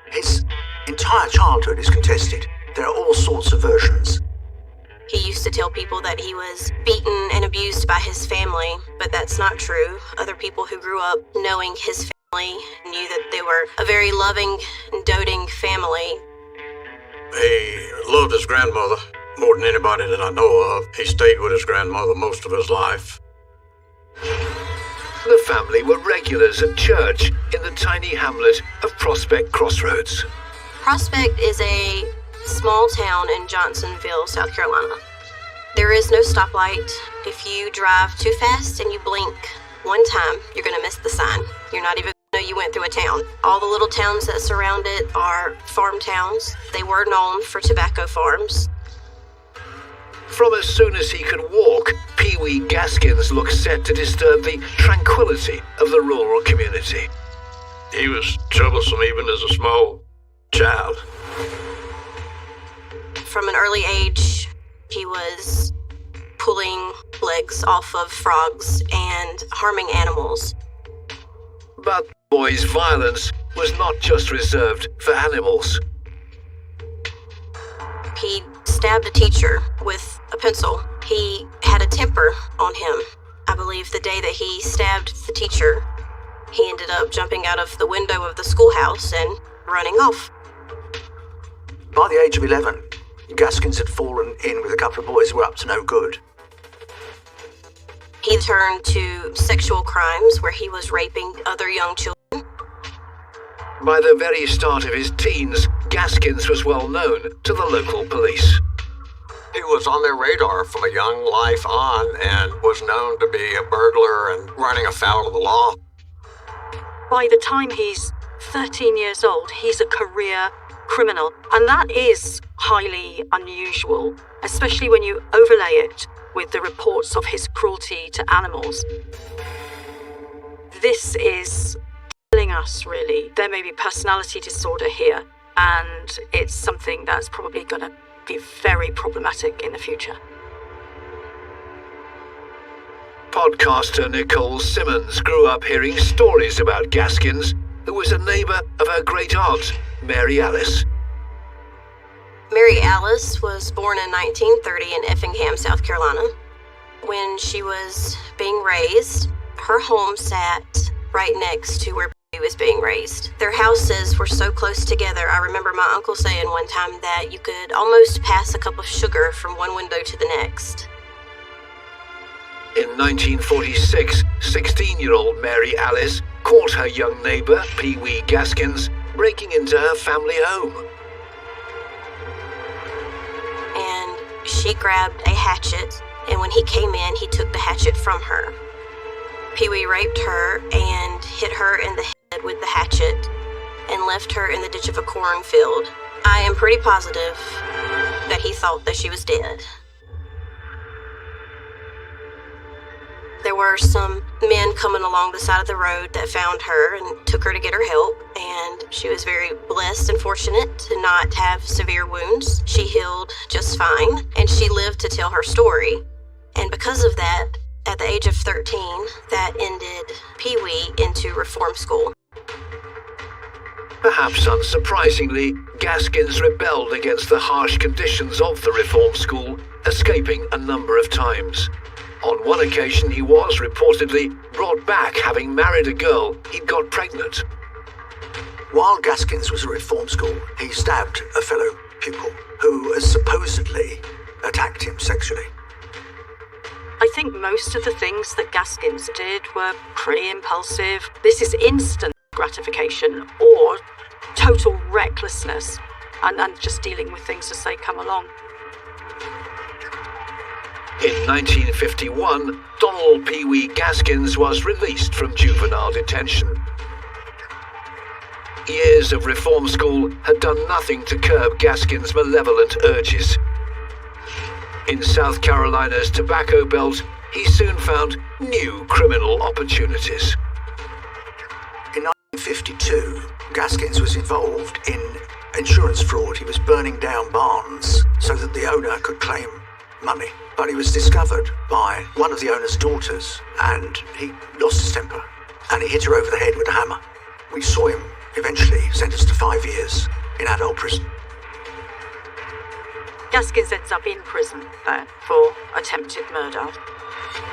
His entire childhood is contested. There are all sorts of versions. He used to tell people that he was beaten and abused by his family, but that's not true. Other people who grew up knowing his family knew that they were a very loving and doting family. He loved his grandmother more than anybody that I know of. He stayed with his grandmother most of his life. The family were regulars at church in the tiny hamlet of Prospect Crossroads. Prospect is a small town in Johnsonville, South Carolina. There is no stoplight. If you drive too fast and you blink one time, you're going to miss the sign. You're not even going to know you went through a town. All the little towns that surround it are farm towns. They were known for tobacco farms. From as soon as he could walk, Pee Wee Gaskins looked set to disturb the tranquility of the rural community. He was troublesome even as a small child. From an early age, he was pulling legs off of frogs and harming animals. But the boy's violence was not just reserved for animals. He stabbed a teacher with a pencil. He had a temper on him. I believe the day that he stabbed the teacher, he ended up jumping out of the window of the schoolhouse and running off. By the age of 11, Gaskins had fallen in with a couple of boys who were up to no good. He turned to sexual crimes where he was raping other young children. By the very start of his teens, Gaskins was well known to the local police. He was on their radar from a young life on and was known to be a burglar and running afoul of the law. By the time he's 13 years old, he's a career criminal, and that is highly unusual, especially when you overlay it with the reports of his cruelty to animals. This is telling us, really, there may be personality disorder here, and it's something that's probably going to be very problematic in the future. Podcaster Nicole Simmons grew up hearing stories about Gaskins, who was a neighbor of her great aunt, Mary Alice. Mary Alice was born in 1930 in Effingham, South Carolina. When she was being raised, her home sat right next to where he was being raised. Their houses were so close together. I remember my uncle saying one time that you could almost pass a cup of sugar from one window to the next. In 1946, 16-year-old Mary Alice caught her young neighbor, Pee Wee Gaskins, breaking into her family home. And she grabbed a hatchet, and when he came in, he took the hatchet from her. Pee Wee raped her and hit her in the head with the hatchet and left her in the ditch of a cornfield. I am pretty positive that he thought that she was dead. There were some men coming along the side of the road that found her and took her to get her help, and she was very blessed and fortunate to not have severe wounds. She healed just fine, and she lived to tell her story. And because of that, at the age of 13, that ended Pee Wee into reform school. Perhaps unsurprisingly, Gaskins rebelled against the harsh conditions of the reform school, escaping a number of times. On one occasion, he was reportedly brought back having married a girl he'd got pregnant. While Gaskins was at reform school, he stabbed a fellow pupil who has supposedly attacked him sexually. I think most of the things that Gaskins did were pretty impulsive. This is instant gratification or total recklessness and just dealing with things as they come along. In 1951, Donald Pee Wee Gaskins was released from juvenile detention. Years of reform school had done nothing to curb Gaskins' malevolent urges. In South Carolina's tobacco belt, he soon found new criminal opportunities. In 1952, Gaskins was involved in insurance fraud. He was burning down barns so that the owner could claim money. But he was discovered by one of the owner's daughters, and he lost his temper, and he hit her over the head with a hammer. We saw him eventually sentenced to 5 years in adult prison. Gaskins ends up in prison there for attempted murder.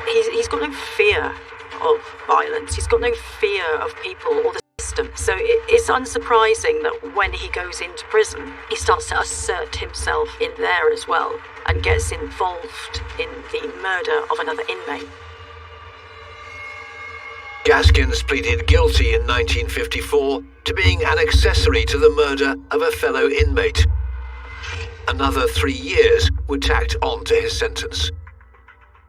He's got no fear of violence. He's got no fear of people or the system. So it's unsurprising that when he goes into prison, he starts to assert himself in there as well and gets involved in the murder of another inmate. Gaskins pleaded guilty in 1954 to being an accessory to the murder of a fellow inmate. Another 3 years were tacked on to his sentence.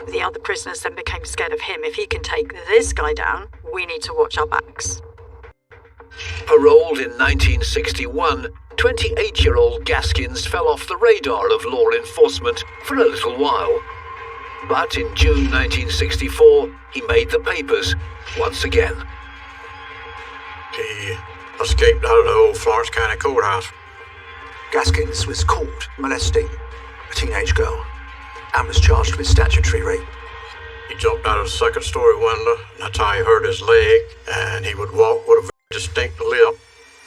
The other prisoners then became scared of him. If he can take this guy down, we need to watch our backs. Paroled in 1961, 28-year-old Gaskins fell off the radar of law enforcement for a little while. But in June 1964, he made the papers once again. He escaped out of the old Florence County courthouse. Gaskins was caught molesting a teenage girl and was charged with statutory rape. He jumped out of the second-story window, and that's how he hurt his leg, and he would walk with a very distinct limp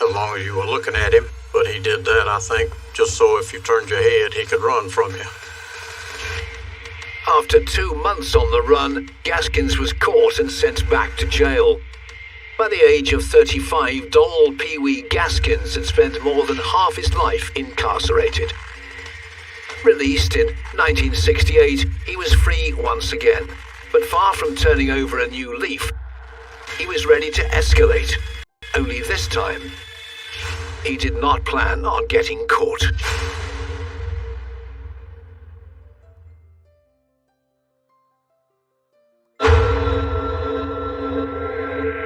as long as you were looking at him. But he did that, I think, just so if you turned your head, he could run from you. After 2 months on the run, Gaskins was caught and sent back to jail. By the age of 35, Donald Pee Wee Gaskins had spent more than half his life incarcerated. Released in 1968, he was free once again, but far from turning over a new leaf, he was ready to escalate. Only this time, he did not plan on getting caught.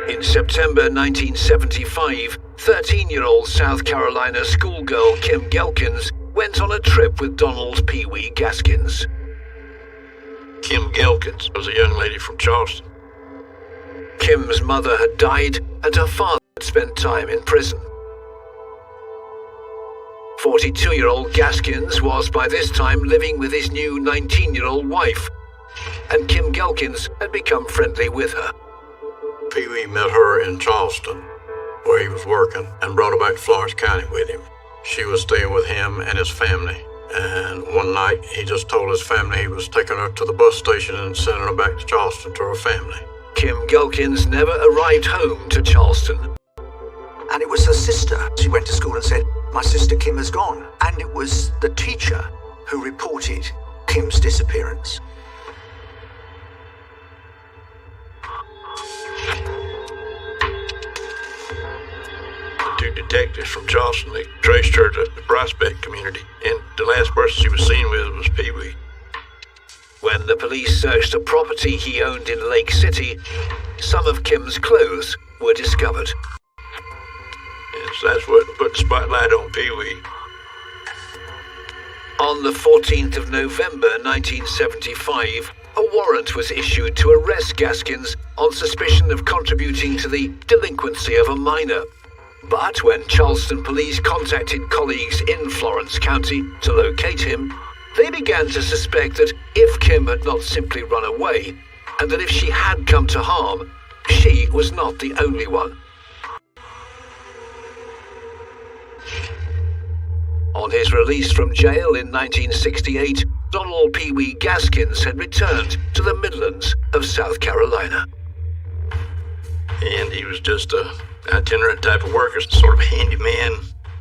In September 1975, 13-year-old South Carolina schoolgirl Kim Gelkins went on a trip with Donald Pee Wee Gaskins. Kim Gelkins was a young lady from Charleston. Kim's mother had died and her father had spent time in prison. 42-year-old Gaskins was by this time living with his new 19-year-old wife, and Kim Gelkins had become friendly with her. Pee Wee met her in Charleston, where he was working, and brought her back to Florence County with him. She was staying with him and his family, and one night he just told his family he was taking her to the bus station and sending her back to Charleston to her family. Kim Gelkins never arrived home to Charleston. And it was her sister. She went to school and said, "My sister Kim has gone." And it was the teacher who reported Kim's disappearance. Two detectives from Charleston, they traced her to the Prospect community, and the last person she was seen with was Pee Wee. When the police searched a property he owned in Lake City, some of Kim's clothes were discovered. And so that's what put the spotlight on Pee Wee. On the 14th of November 1975, a warrant was issued to arrest Gaskins on suspicion of contributing to the delinquency of a minor. But when Charleston police contacted colleagues in Florence County to locate him, they began to suspect that if Kim had not simply run away, and that if she had come to harm, she was not the only one. On his release from jail in 1968, Donald Pee Wee Gaskins had returned to the Midlands of South Carolina. And he was just a itinerant type of worker, sort of handyman,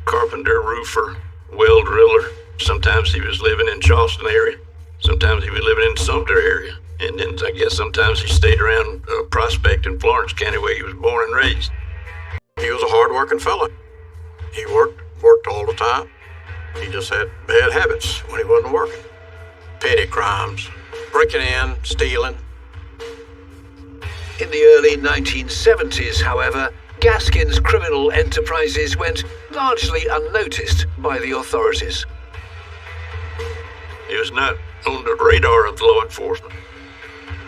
carpenter, roofer, well driller. Sometimes he was living in Charleston area. Sometimes he was living in Sumter area. And then I guess sometimes he stayed around Prospect in Florence County where he was born and raised. He was a hard-working fella. He worked all the time. He just had bad habits when he wasn't working. Petty crimes, breaking in, stealing. In the early 1970s, however, Gaskins' criminal enterprises went largely unnoticed by the authorities. He was not on the radar of law enforcement.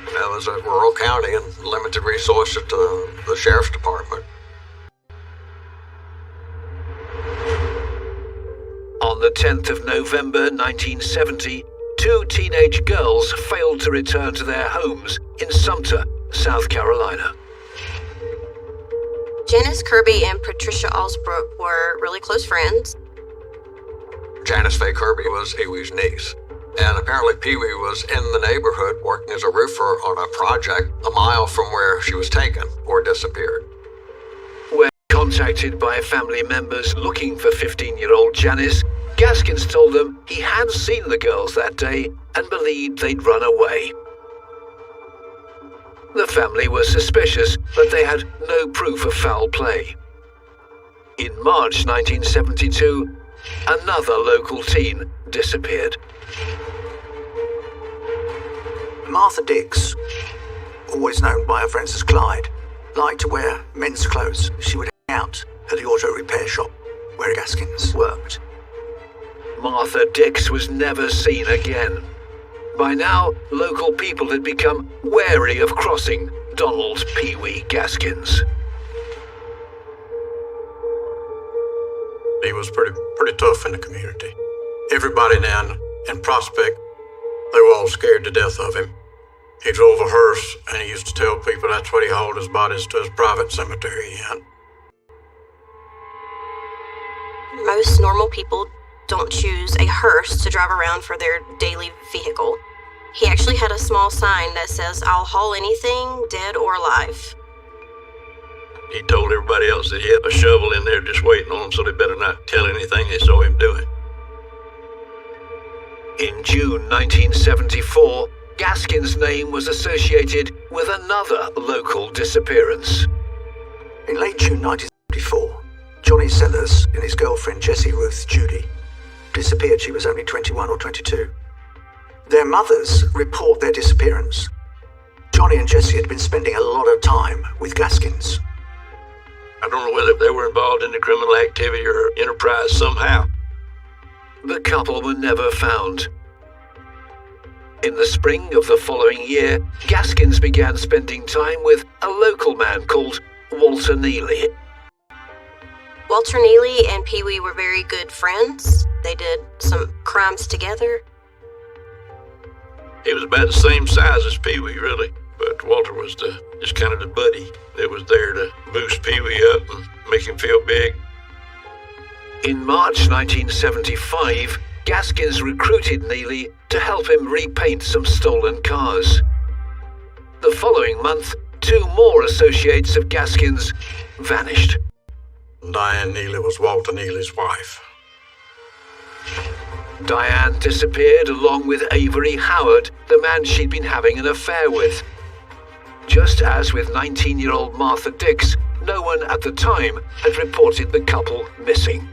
That was a rural county and limited resources to the sheriff's department. On the 10th of November 1970, two teenage girls failed to return to their homes in Sumter, South Carolina. Janice Kirby and Patricia Alsbrook were really close friends. Janice Faye Kirby was Pee-wee's niece. And apparently Pee-wee was in the neighborhood working as a roofer on a project a mile from where she was taken or disappeared. When contacted by family members looking for 15-year-old Janice, Gaskins told them he had seen the girls that day and believed they'd run away. The family were suspicious, but they had no proof of foul play. In March 1972, another local teen disappeared. Martha Dix, always known by her friends as Clyde, liked to wear men's clothes. She would hang out at the auto repair shop where Gaskins worked. Martha Dix was never seen again. By now, local people had become wary of crossing Donald Pee-wee Gaskins. He was pretty tough in the community. Everybody down in Prospect, they were all scared to death of him. He drove a hearse, and he used to tell people that's what he hauled his bodies to his private cemetery in. Most normal people don't choose a hearse to drive around for their daily vehicle. He actually had a small sign that says, "I'll haul anything, dead or alive." He told everybody else that he had a shovel in there just waiting on them, so they better not tell anything they saw him doing. In June 1974, Gaskins' name was associated with another local disappearance. In late June 1974, Johnny Sellers and his girlfriend Jessie Ruth Judy disappeared. She was only 21 or 22. Their mothers report their disappearance. Johnny and Jessie had been spending a lot of time with Gaskins. I don't know whether they were involved in the criminal activity or enterprise somehow. The couple were never found. In the spring of the following year, Gaskins began spending time with a local man called Walter Neely. Walter Neely and Pee-wee were very good friends. They did some crimes together. He was about the same size as Pee-wee, really, but Walter was just kind of the buddy that was there to boost Pee-wee up and make him feel big. In March 1975, Gaskins recruited Neely to help him repaint some stolen cars. The following month, 2 more associates of Gaskins vanished. Diane Neely was Walter Neely's wife. Diane disappeared along with Avery Howard, the man she'd been having an affair with. Just as with 19-year-old Martha Dix, no one at the time had reported the couple missing.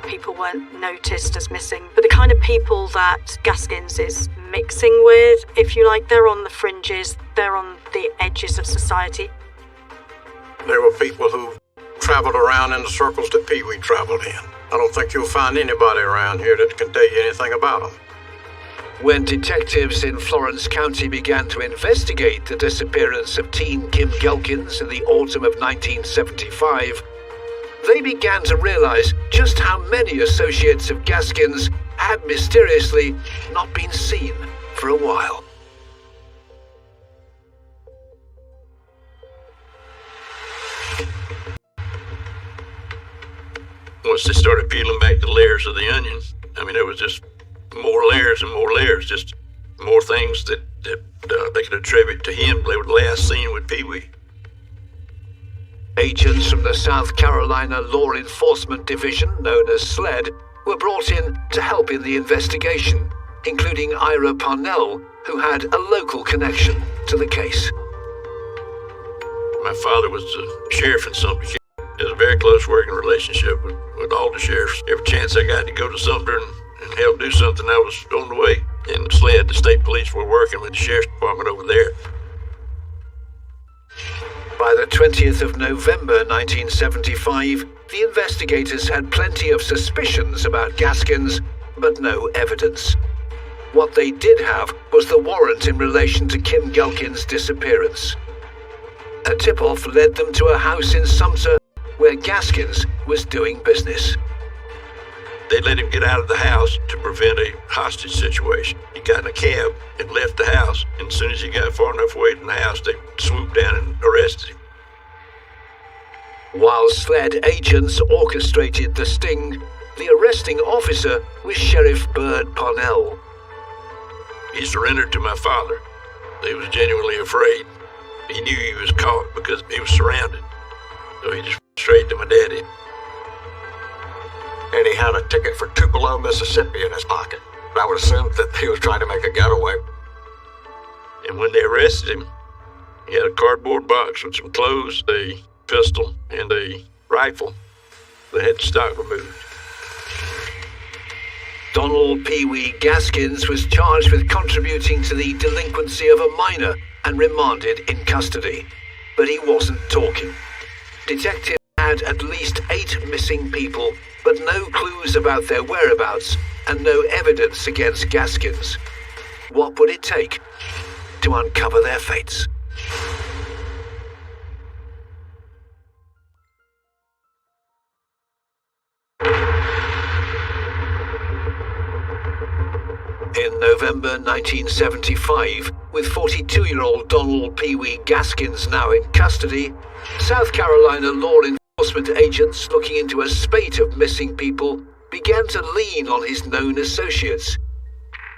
People weren't noticed as missing, but the kind of people that Gaskins is mixing with, if you like, they're on the fringes, they're on the edges of society. There were people who traveled around in the circles that Pee-wee traveled in. I don't think you'll find anybody around here that can tell you anything about them. When detectives in Florence County began to investigate the disappearance of teen Kim Gelkins in the autumn of 1975, they began to realize just how many associates of Gaskins had mysteriously not been seen for a while. Once they started peeling back the layers of the onion, I mean, there was just more layers and more layers, just more things that they could attribute to him. They were last seen with Pee-wee. Agents from the South Carolina Law Enforcement Division, known as SLED, were brought in to help in the investigation, including Ira Parnell, who had a local connection to the case. My father was the sheriff in Sumter County. It was a very close working relationship with all the sheriffs. Every chance I got to go to Sumter and help do something, I was on the way. And SLED, the state police, were working with the sheriff's department over there. By the 20th of November 1975, the investigators had plenty of suspicions about Gaskins, but no evidence. What they did have was the warrant in relation to Kim Gelkins' disappearance. A tip-off led them to a house in Sumter where Gaskins was doing business. They let him get out of the house to prevent a hostage situation. He got in a cab and left the house, and as soon as he got far enough away from the house, they swooped down and arrested him. While SLED agents orchestrated the sting, the arresting officer was Sheriff Bird Parnell. He surrendered to my father. He was genuinely afraid. He knew he was caught because he was surrounded. So he just went straight to my daddy. And he had a ticket for Tupelo, Mississippi in his pocket. I would assume that he was trying to make a getaway. And when they arrested him, he had a cardboard box with some clothes, a pistol, and a rifle that had the stock removed. Donald Pee Wee Gaskins was charged with contributing to the delinquency of a minor and remanded in custody. But he wasn't talking. Detectives had at least 8 missing people, but no clues about their whereabouts and no evidence against Gaskins. What would it take to uncover their fates? In November 1975, with 42-year-old Donald Pee Wee Gaskins now in custody, South Carolina law enforcement agents looking into a spate of missing people began to lean on his known associates,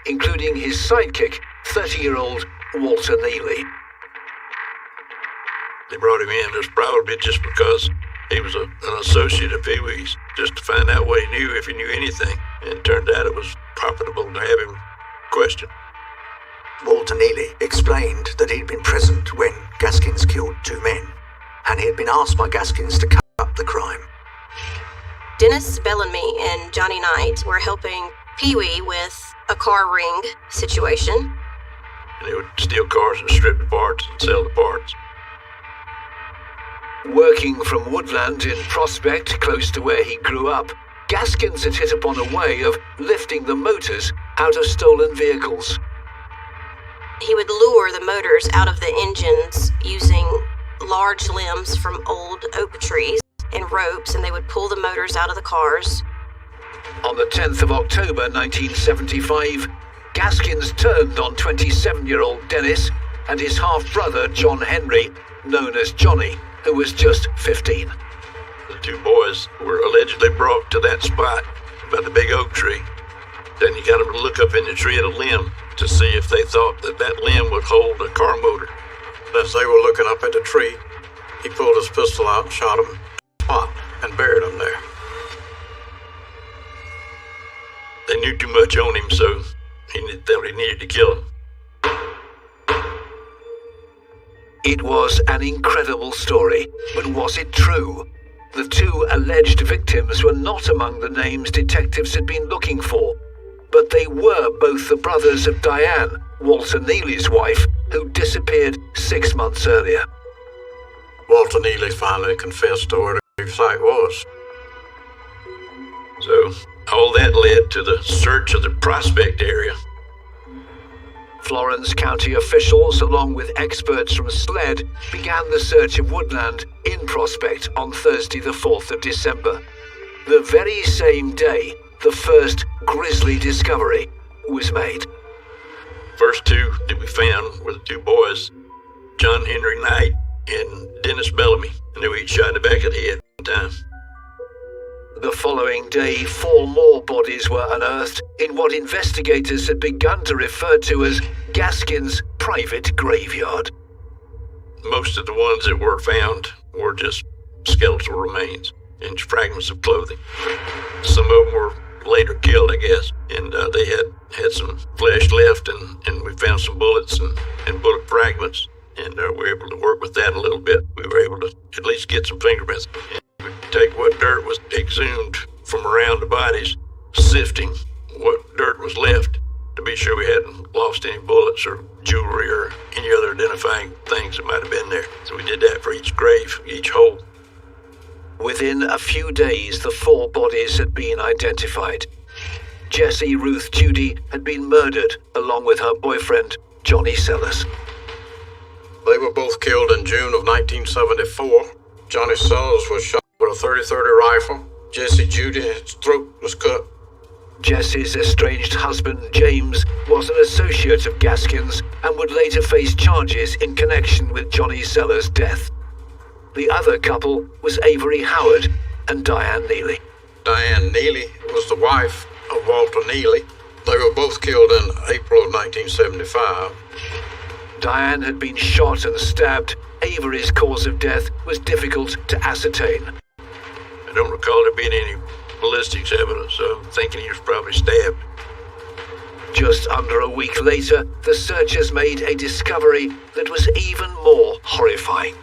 including his sidekick, 30-year-old Walter Neely. They brought him in probably just because he was an associate of Pee Wee's, just to find out what he knew, if he knew anything. And it turned out it was profitable to have him questioned. Walter Neely explained that he'd been present when Gaskins killed 2 men, and he had been asked by Gaskins to cover up the crime. Dennis Bellamy and Johnny Knight were helping Pee Wee with a car ring situation. And they would steal cars and strip the parts and sell the parts. Working from Woodland in Prospect, close to where he grew up, Gaskins had hit upon a way of lifting the motors out of stolen vehicles. He would lure the motors out of the engines using large limbs from old oak trees and ropes, and they would pull the motors out of the cars. On the 10th of October 1975, Gaskins turned on 27-year-old Dennis and his half-brother John Henry, known as Johnny, who was just 15. The 2 boys were allegedly brought to that spot by the big oak tree. Then he got them to look up in the tree at a limb to see if they thought that that limb would hold a car motor. As they were looking up at the tree, he pulled his pistol out and shot him in the spot and buried him there. They knew too much on him, so he thought he needed to kill him. It was an incredible story, but was it true? The 2 alleged victims were not among the names detectives had been looking for, but they were both the brothers of Diane, Walter Neely's wife, who disappeared 6 months earlier. Walter Neely finally confessed to where the grave site was. So, all that led to the search of the Prospect area. Florence County officials, along with experts from SLED, began the search of Woodland in Prospect on Thursday the 4th of December. The very same day, the first grisly discovery was made. First 2 that we found were the 2 boys, John Henry Knight and Dennis Bellamy, and they were each shot in the back of the head one time. The following day, 4 more bodies were unearthed in what investigators had begun to refer to as Gaskins' private graveyard. Most of the ones that were found were just skeletal remains and fragments of clothing. Some of them were later killed, I guess, and they had some flesh left, and we found some bullets and bullet fragments, and we were able to work with that a little bit. We were able to at least get some fingerprints. And we'd take what dirt was exhumed from around the bodies, sifting what dirt was left to be sure we hadn't lost any bullets or jewelry or any other identifying things that might have been there. So we did that for each grave, each hole. Within a few days, the 4 bodies had been identified. Jessie Ruth Judy had been murdered along with her boyfriend, Johnny Sellers. They were both killed in June of 1974. Johnny Sellers was shot with a .30-30 rifle. Jessie Judy's throat was cut. Jessie's estranged husband, James, was an associate of Gaskins and would later face charges in connection with Johnny Sellers' death. The other couple was Avery Howard and Diane Neely. Diane Neely was the wife of Walter Neely. They were both killed in April of 1975. Diane had been shot and stabbed. Avery's cause of death was difficult to ascertain. I don't recall there being any ballistics evidence, so I'm thinking he was probably stabbed. Just under a week later, the searchers made a discovery that was even more horrifying.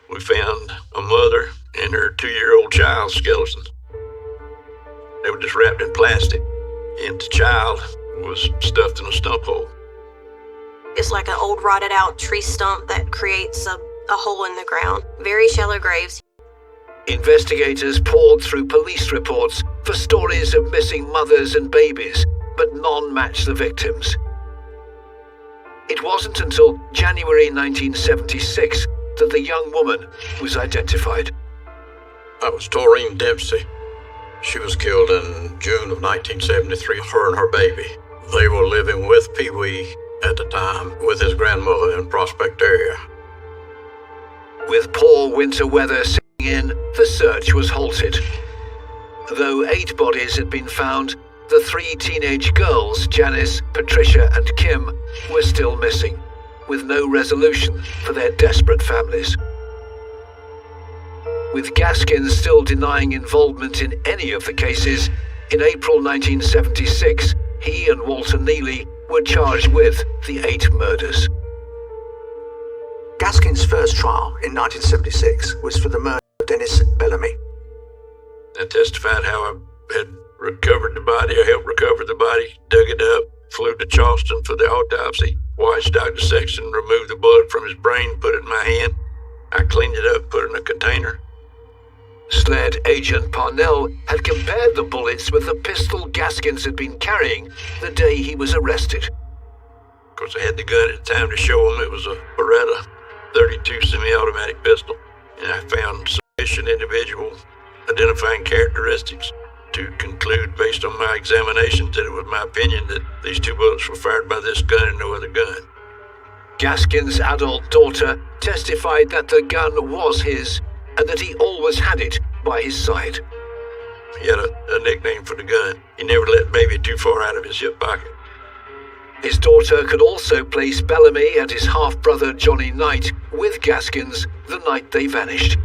We found a mother and her 2-year-old child's skeletons. They were just wrapped in plastic, and the child was stuffed in a stump hole. It's like an old rotted out tree stump that creates a hole in the ground. Very shallow graves. Investigators poured through police reports for stories of missing mothers and babies, but none matched the victims. It wasn't until January 1976 that the young woman was identified. That was Doreen Dempsey. She was killed in June of 1973, her and her baby. They were living with Pee Wee at the time with his grandmother in Prospect area. With poor winter weather setting in, the search was halted. Though 8 bodies had been found, the 3 teenage girls, Janice, Patricia and Kim, were still missing, with no resolution for their desperate families. With Gaskins still denying involvement in any of the cases, in April 1976, he and Walter Neely were charged with the 8 murders. Gaskins' first trial in 1976 was for the murder of Dennis Bellamy. I testified how I had recovered the body, I helped recover the body, dug it up, flew to Charleston for the autopsy, watched Dr. Sexton remove the bullet from his brain, put it in my hand. I cleaned it up, put it in a container. SLED agent Parnell had compared the bullets with the pistol Gaskins had been carrying the day he was arrested. Of course, I had the gun at the time to show him. It was a Beretta 32 semi-automatic pistol, and I found sufficient individual identifying characteristics to conclude, based on my examinations, that it was my opinion that these 2 bullets were fired by this gun and no other gun. Gaskins' adult daughter testified that the gun was his and that he always had it by his side. He had a nickname for the gun. He never let baby too far out of his hip pocket. His daughter could also place Bellamy and his half-brother Johnny Knight with Gaskins the night they vanished.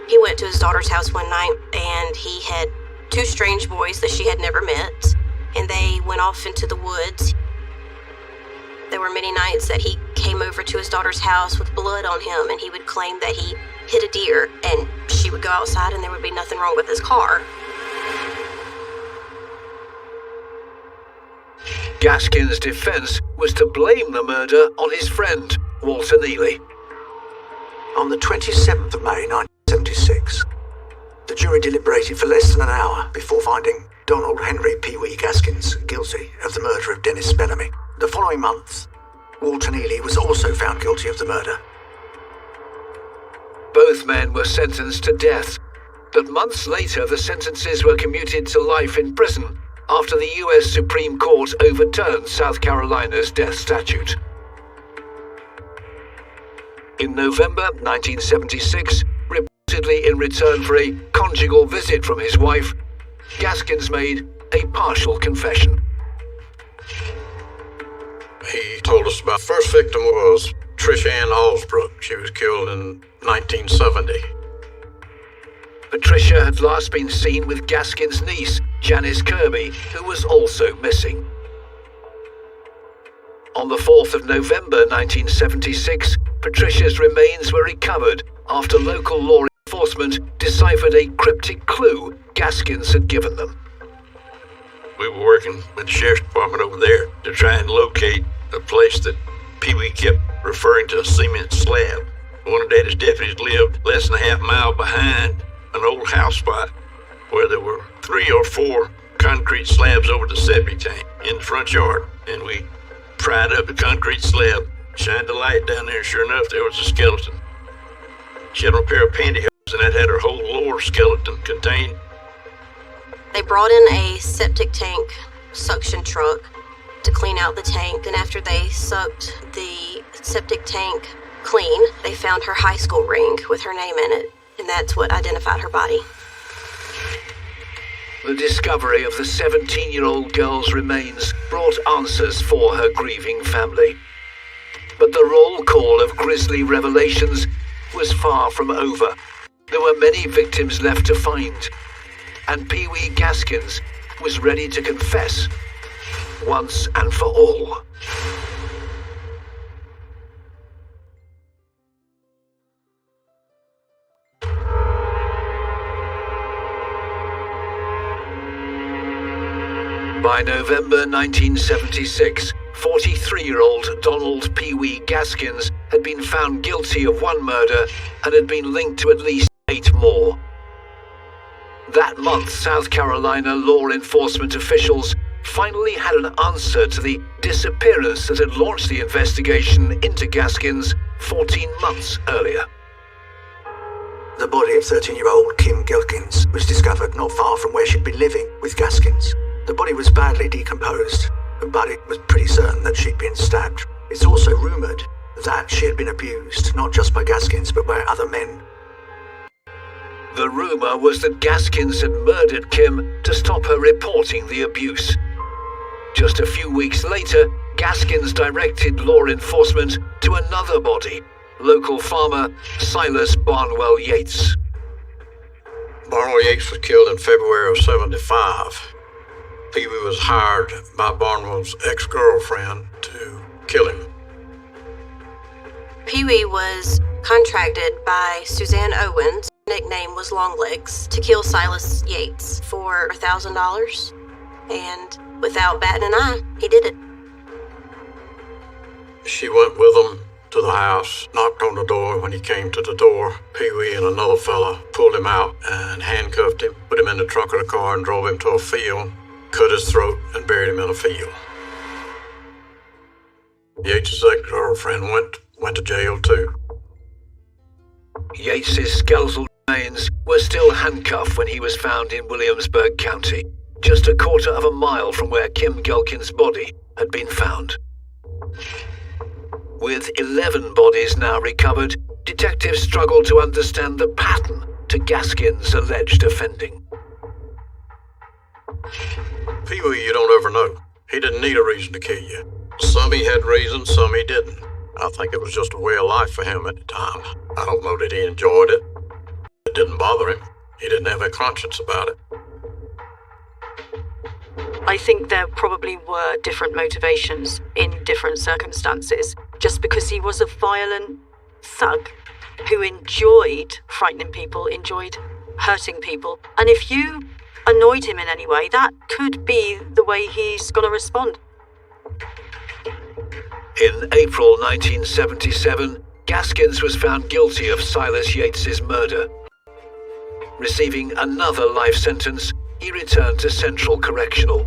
He went to his daughter's house one night, and he had 2 strange boys that she had never met, and they went off into the woods. There were many nights that he came over to his daughter's house with blood on him, and he would claim that he hit a deer, and she would go outside and there would be nothing wrong with his car. Gaskins' defense was to blame the murder on his friend, Walter Neely. On the 27th of May 1976, the jury deliberated for less than an hour before finding Donald Henry Pee Wee Gaskins guilty of the murder of Dennis Bellamy. The following month, Walter Neely was also found guilty of the murder. Both men were sentenced to death, but months later the sentences were commuted to life in prison after the U.S. Supreme Court overturned South Carolina's death statute. In November 1976, reportedly in return for a conjugal visit from his wife, Gaskins made a partial confession. He told us about the first victim was Trish Ann Allsbrook. She was killed in 1970. Patricia had last been seen with Gaskins' niece, Janice Kirby, who was also missing. On the 4th of November 1976, Patricia's remains were recovered after local law enforcement deciphered a cryptic clue Gaskins had given them. We were working with the sheriff's department over there to try and locate a place that Pee Wee kept referring to a cement slab. One of Daddy's deputies lived less than a half mile behind an old house spot where there were 3 or 4 concrete slabs over the septic tank in the front yard. And we pried up the concrete slab, shined the light down there, and sure enough, there was a skeleton. She had on a pair of pantyhose, and that had her whole lower skeleton contained. They brought in a septic tank suction truck to clean out the tank, and after they sucked the septic tank clean, they found her high school ring with her name in it, and that's what identified her body. The discovery of the 17-year-old girl's remains brought answers for her grieving family. But the roll call of grisly revelations was far from over. There were many victims left to find, and Pee Wee Gaskins was ready to confess once and for all. By November 1976, 43-year-old Donald Pee Wee Gaskins had been found guilty of one murder and had been linked to at least 8 more. That month, South Carolina law enforcement officials finally had an answer to the disappearance that had launched the investigation into Gaskins 14 months earlier. The body of 13-year-old Kim Gilkins was discovered not far from where she'd been living with Gaskins. The body was badly decomposed, but it was pretty certain that she'd been stabbed. It's also rumoured that she had been abused, not just by Gaskins, but by other men. The rumour was that Gaskins had murdered Kim to stop her reporting the abuse. Just a few weeks later, Gaskins directed law enforcement to another body, local farmer Silas Barnwell Yates. Barnwell Yates was killed in February of '75. Pee Wee was hired by Barnwell's ex-girlfriend to kill him. Pee Wee was contracted by Suzanne Owens, nickname was Longlegs, to kill Silas Yates for $1,000. And without batting an eye, he did it. She went with him to the house, knocked on the door. When he came to the door, Pee Wee and another fella pulled him out and handcuffed him, put him in the trunk of the car and drove him to a field, cut his throat and buried him in a field. Yates' ex-girlfriend went to jail too. Yates' skeletal remains were still handcuffed when he was found in Williamsburg County, just a quarter of a mile from where Kim Gilkins' body had been found. With 11 bodies now recovered, detectives struggled to understand the pattern to Gaskins' alleged offending. Pee Wee, you don't ever know. He didn't need a reason to kill you. Some he had reasons, some he didn't. I think it was just a way of life for him at the time. I don't know that he enjoyed it. It didn't bother him. He didn't have a conscience about it. I think there probably were different motivations in different circumstances. Just because he was a violent thug who enjoyed frightening people, enjoyed hurting people. And if you annoyed him in any way, that could be the way he's going to respond. In April 1977, Gaskins was found guilty of Silas Yates' murder. Receiving another life sentence, he returned to Central Correctional.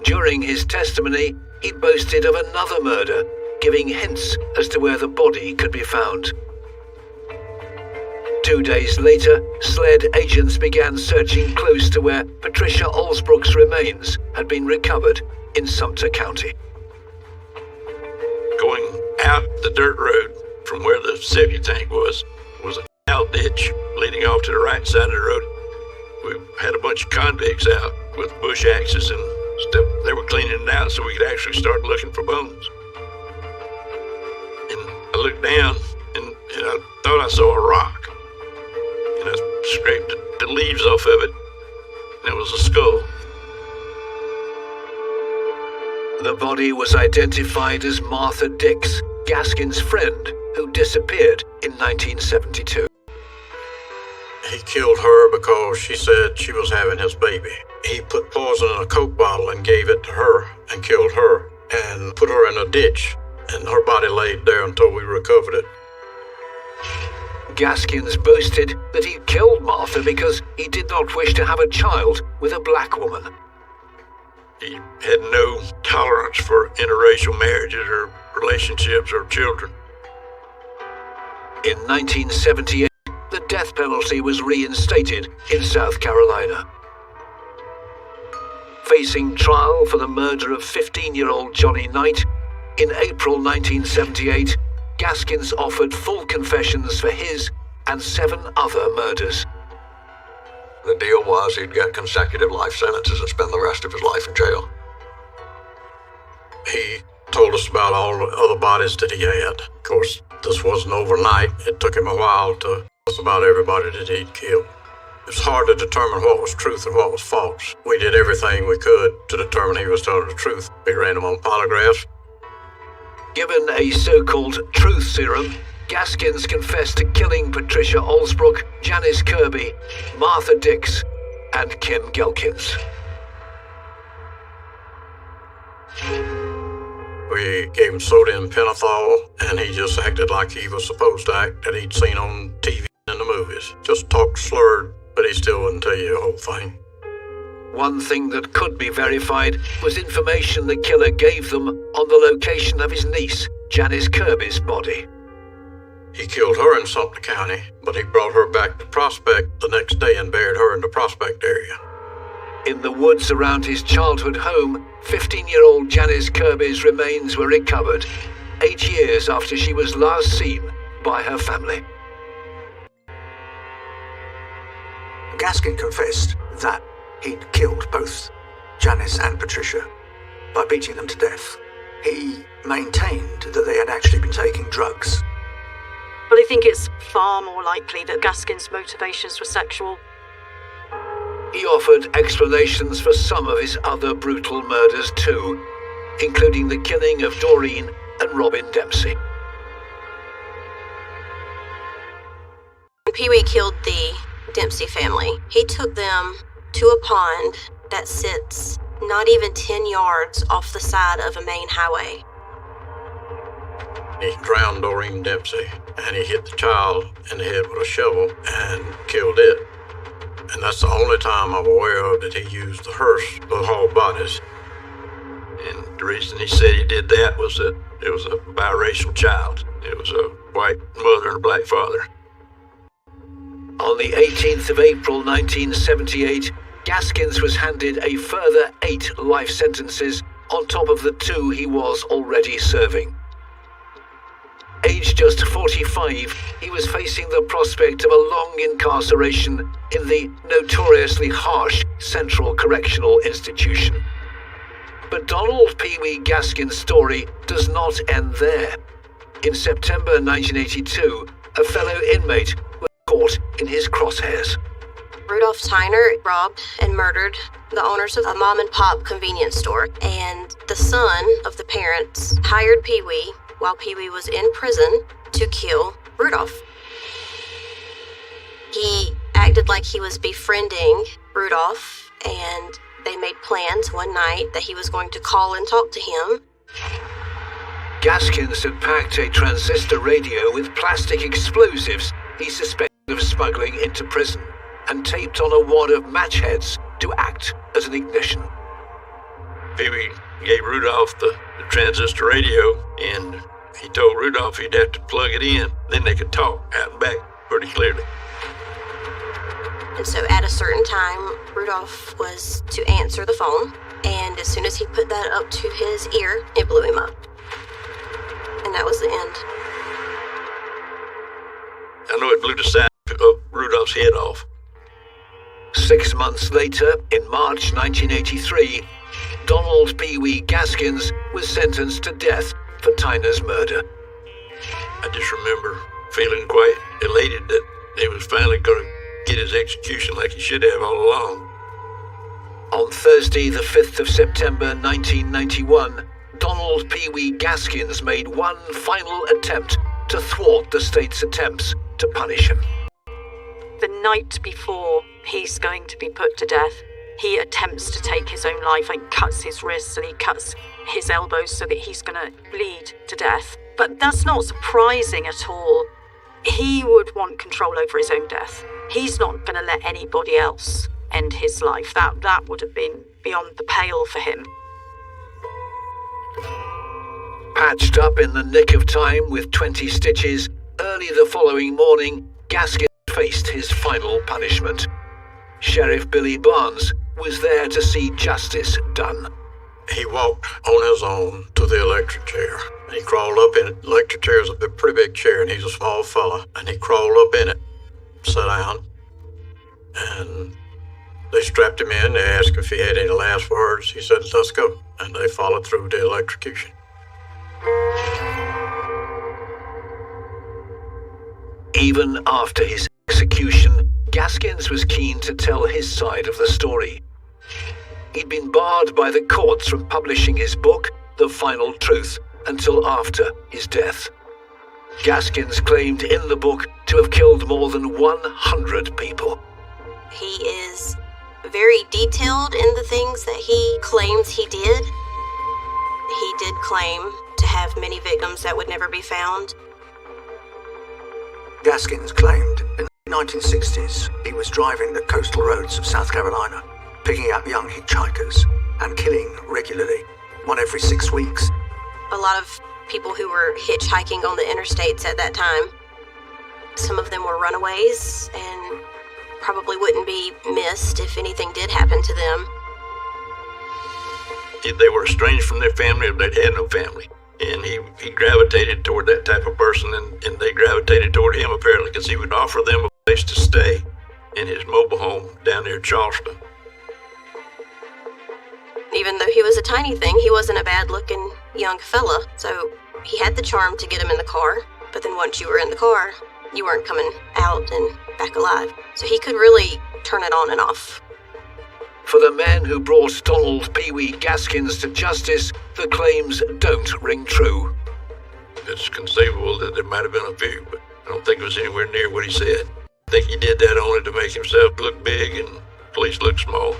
During his testimony, he boasted of another murder, giving hints as to where the body could be found. 2 days later, SLED agents began searching close to where Patricia Olsbrook's remains had been recovered in Sumter County. Going out the dirt road from where the septic tank was a canal ditch leading off to the right side of the road. We had a bunch of convicts out with bush axes and stuff. They were cleaning it out so we could actually start looking for bones. And I looked down and I thought I saw a rock. And I scraped the leaves off of it, and it was a skull. The body was identified as Martha Dix, Gaskins' friend, who disappeared in 1972. He killed her because she said she was having his baby. He put poison in a Coke bottle and gave it to her and killed her and put her in a ditch, and her body laid there until we recovered it. Gaskins boasted that he killed Martha because he did not wish to have a child with a black woman. He had no tolerance for interracial marriages or relationships or children. In 1978, the death penalty was reinstated in South Carolina. Facing trial for the murder of 15-year-old Johnny Knight, in April 1978, Gaskins offered full confessions for his and 7 other murders. The deal was he'd get consecutive life sentences and spend the rest of his life in jail. He told us about all the other bodies that he had. Of course, this wasn't overnight. It took him a while to tell us about everybody that he'd killed. It was hard to determine what was truth and what was false. We did everything we could to determine he was telling the truth. We ran him on polygraphs. Given a so-called truth serum, Gaskins confessed to killing Patricia Olsbrook, Janice Kirby, Martha Dix, and Kim Gelkins. We gave him sodium pentothal, and he just acted like he was supposed to act that he'd seen on TV and the movies. Just talked slurred, but he still wouldn't tell you the whole thing. One thing that could be verified was information the killer gave them on the location of his niece, Janice Kirby's body. He killed her in Sumter County, but he brought her back to Prospect the next day and buried her in the Prospect area. In the woods around his childhood home, 15-year-old Janice Kirby's remains were recovered, 8 years after she was last seen by her family. Gaskin confessed that he'd killed both Janice and Patricia by beating them to death. He maintained that they had actually been taking drugs. But I think it's far more likely that Gaskin's motivations were sexual. He offered explanations for some of his other brutal murders too, including the killing of Doreen and Robin Dempsey. When Pee-wee killed the Dempsey family, he took them to a pond that sits not even 10 yards off the side of a main highway. He drowned Doreen Dempsey, and he hit the child in the head with a shovel and killed it. And that's the only time I'm aware of that he used the hearse to haul bodies. And the reason he said he did that was that it was a biracial child. It was a white mother and a black father. On the 18th of April 1978, Gaskins was handed a further 8 life sentences on top of the 2 he was already serving. Aged just 45, he was facing the prospect of a long incarceration in the notoriously harsh Central Correctional Institution. But Donald Pee-wee Gaskin's story does not end there. In September 1982, a fellow inmate was caught in his crosshairs. Rudolph Tyner robbed and murdered the owners of a mom-and-pop convenience store, and the son of the parents hired Pee-wee while Pee-wee was in prison to kill Rudolph. He acted like he was befriending Rudolph, and they made plans one night that he was going to call and talk to him. Gaskins had packed a transistor radio with plastic explosives he suspected of smuggling into prison, and taped on a wad of match heads to act as an ignition. Pee-wee gave Rudolph the transistor radio, and he told Rudolph he'd have to plug it in, then they could talk out and back pretty clearly. And so at a certain time, Rudolph was to answer the phone, and as soon as he put that up to his ear, it blew him up. And that was the end. I know it blew the side of Rudolph's head off. 6 months later, in March 1983, Donald Pee-wee Gaskins was sentenced to death for Tyner's murder. I just remember feeling quite elated that he was finally going to get his execution like he should have all along. On Thursday, the 5th of September 1991, Donald Pee-wee Gaskins made one final attempt to thwart the state's attempts to punish him. The night before he's going to be put to death, he attempts to take his own life and cuts his wrists and he cuts his elbows so that he's going to bleed to death. But that's not surprising at all. He would want control over his own death. He's not going to let anybody else end his life. That would have been beyond the pale for him. Patched up in the nick of time with 20 stitches, early the following morning, Gaskins faced his final punishment. Sheriff Billy Barnes was there to see justice done. He walked on his own to the electric chair. He crawled up in it. The electric chair is a pretty big chair, and he's a small fella. And he crawled up in it, sat down, and They strapped him in, they asked if he had any last words. He said, "Let's go." And they followed through the electrocution. Even after his execution, Gaskins was keen to tell his side of the story. He'd been barred by the courts from publishing his book, The Final Truth, until after his death. Gaskins claimed in the book to have killed more than 100 people. He is very detailed in the things that he claims he did. He did claim to have many victims that would never be found. Gaskins claimed in the 1960s he was driving the coastal roads of South Carolina, picking up young hitchhikers and killing regularly, one every 6 weeks. A lot of people who were hitchhiking on the interstates at that time, some of them were runaways and probably wouldn't be missed if anything did happen to them. If they were estranged from their family or they'd had no family. And he gravitated toward that type of person, and they gravitated toward him apparently because he would offer them a place to stay in his mobile home down near Charleston. Even though he was a tiny thing, he wasn't a bad-looking young fella, so he had the charm to get him in the car, but then once you were in the car, you weren't coming out and back alive. So he could really turn it on and off. For the men who brought Donald Pee Wee Gaskins to justice, the claims don't ring true. It's conceivable that there might have been a few, but I don't think it was anywhere near what he said. I think he did that only to make himself look big and police look small.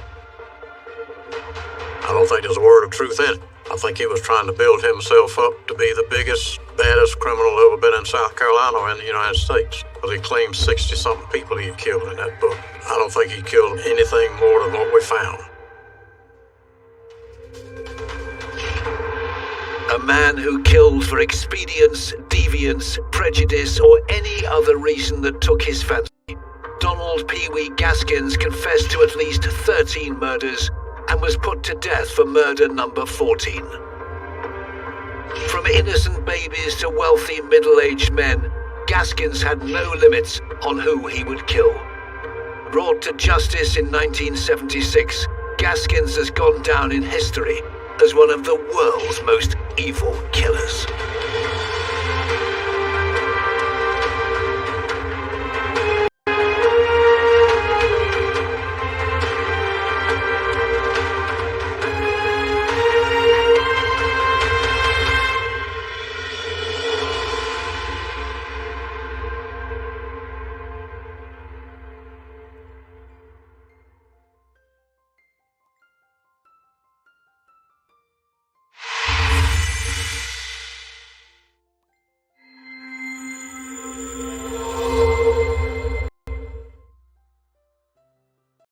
I don't think there's a word of truth in it. I think he was trying to build himself up to be the biggest, baddest criminal ever been in South Carolina or in the United States. Because he claimed 60-something people he killed in that book. I don't think he killed anything more than what we found. A man who killed for expedience, deviance, prejudice, or any other reason that took his fancy. Donald Pee Wee Gaskins confessed to at least 13 murders and was put to death for murder number 14. From innocent babies to wealthy middle-aged men, Gaskins had no limits on who he would kill. Brought to justice in 1976, Gaskins has gone down in history as one of the world's most evil killers.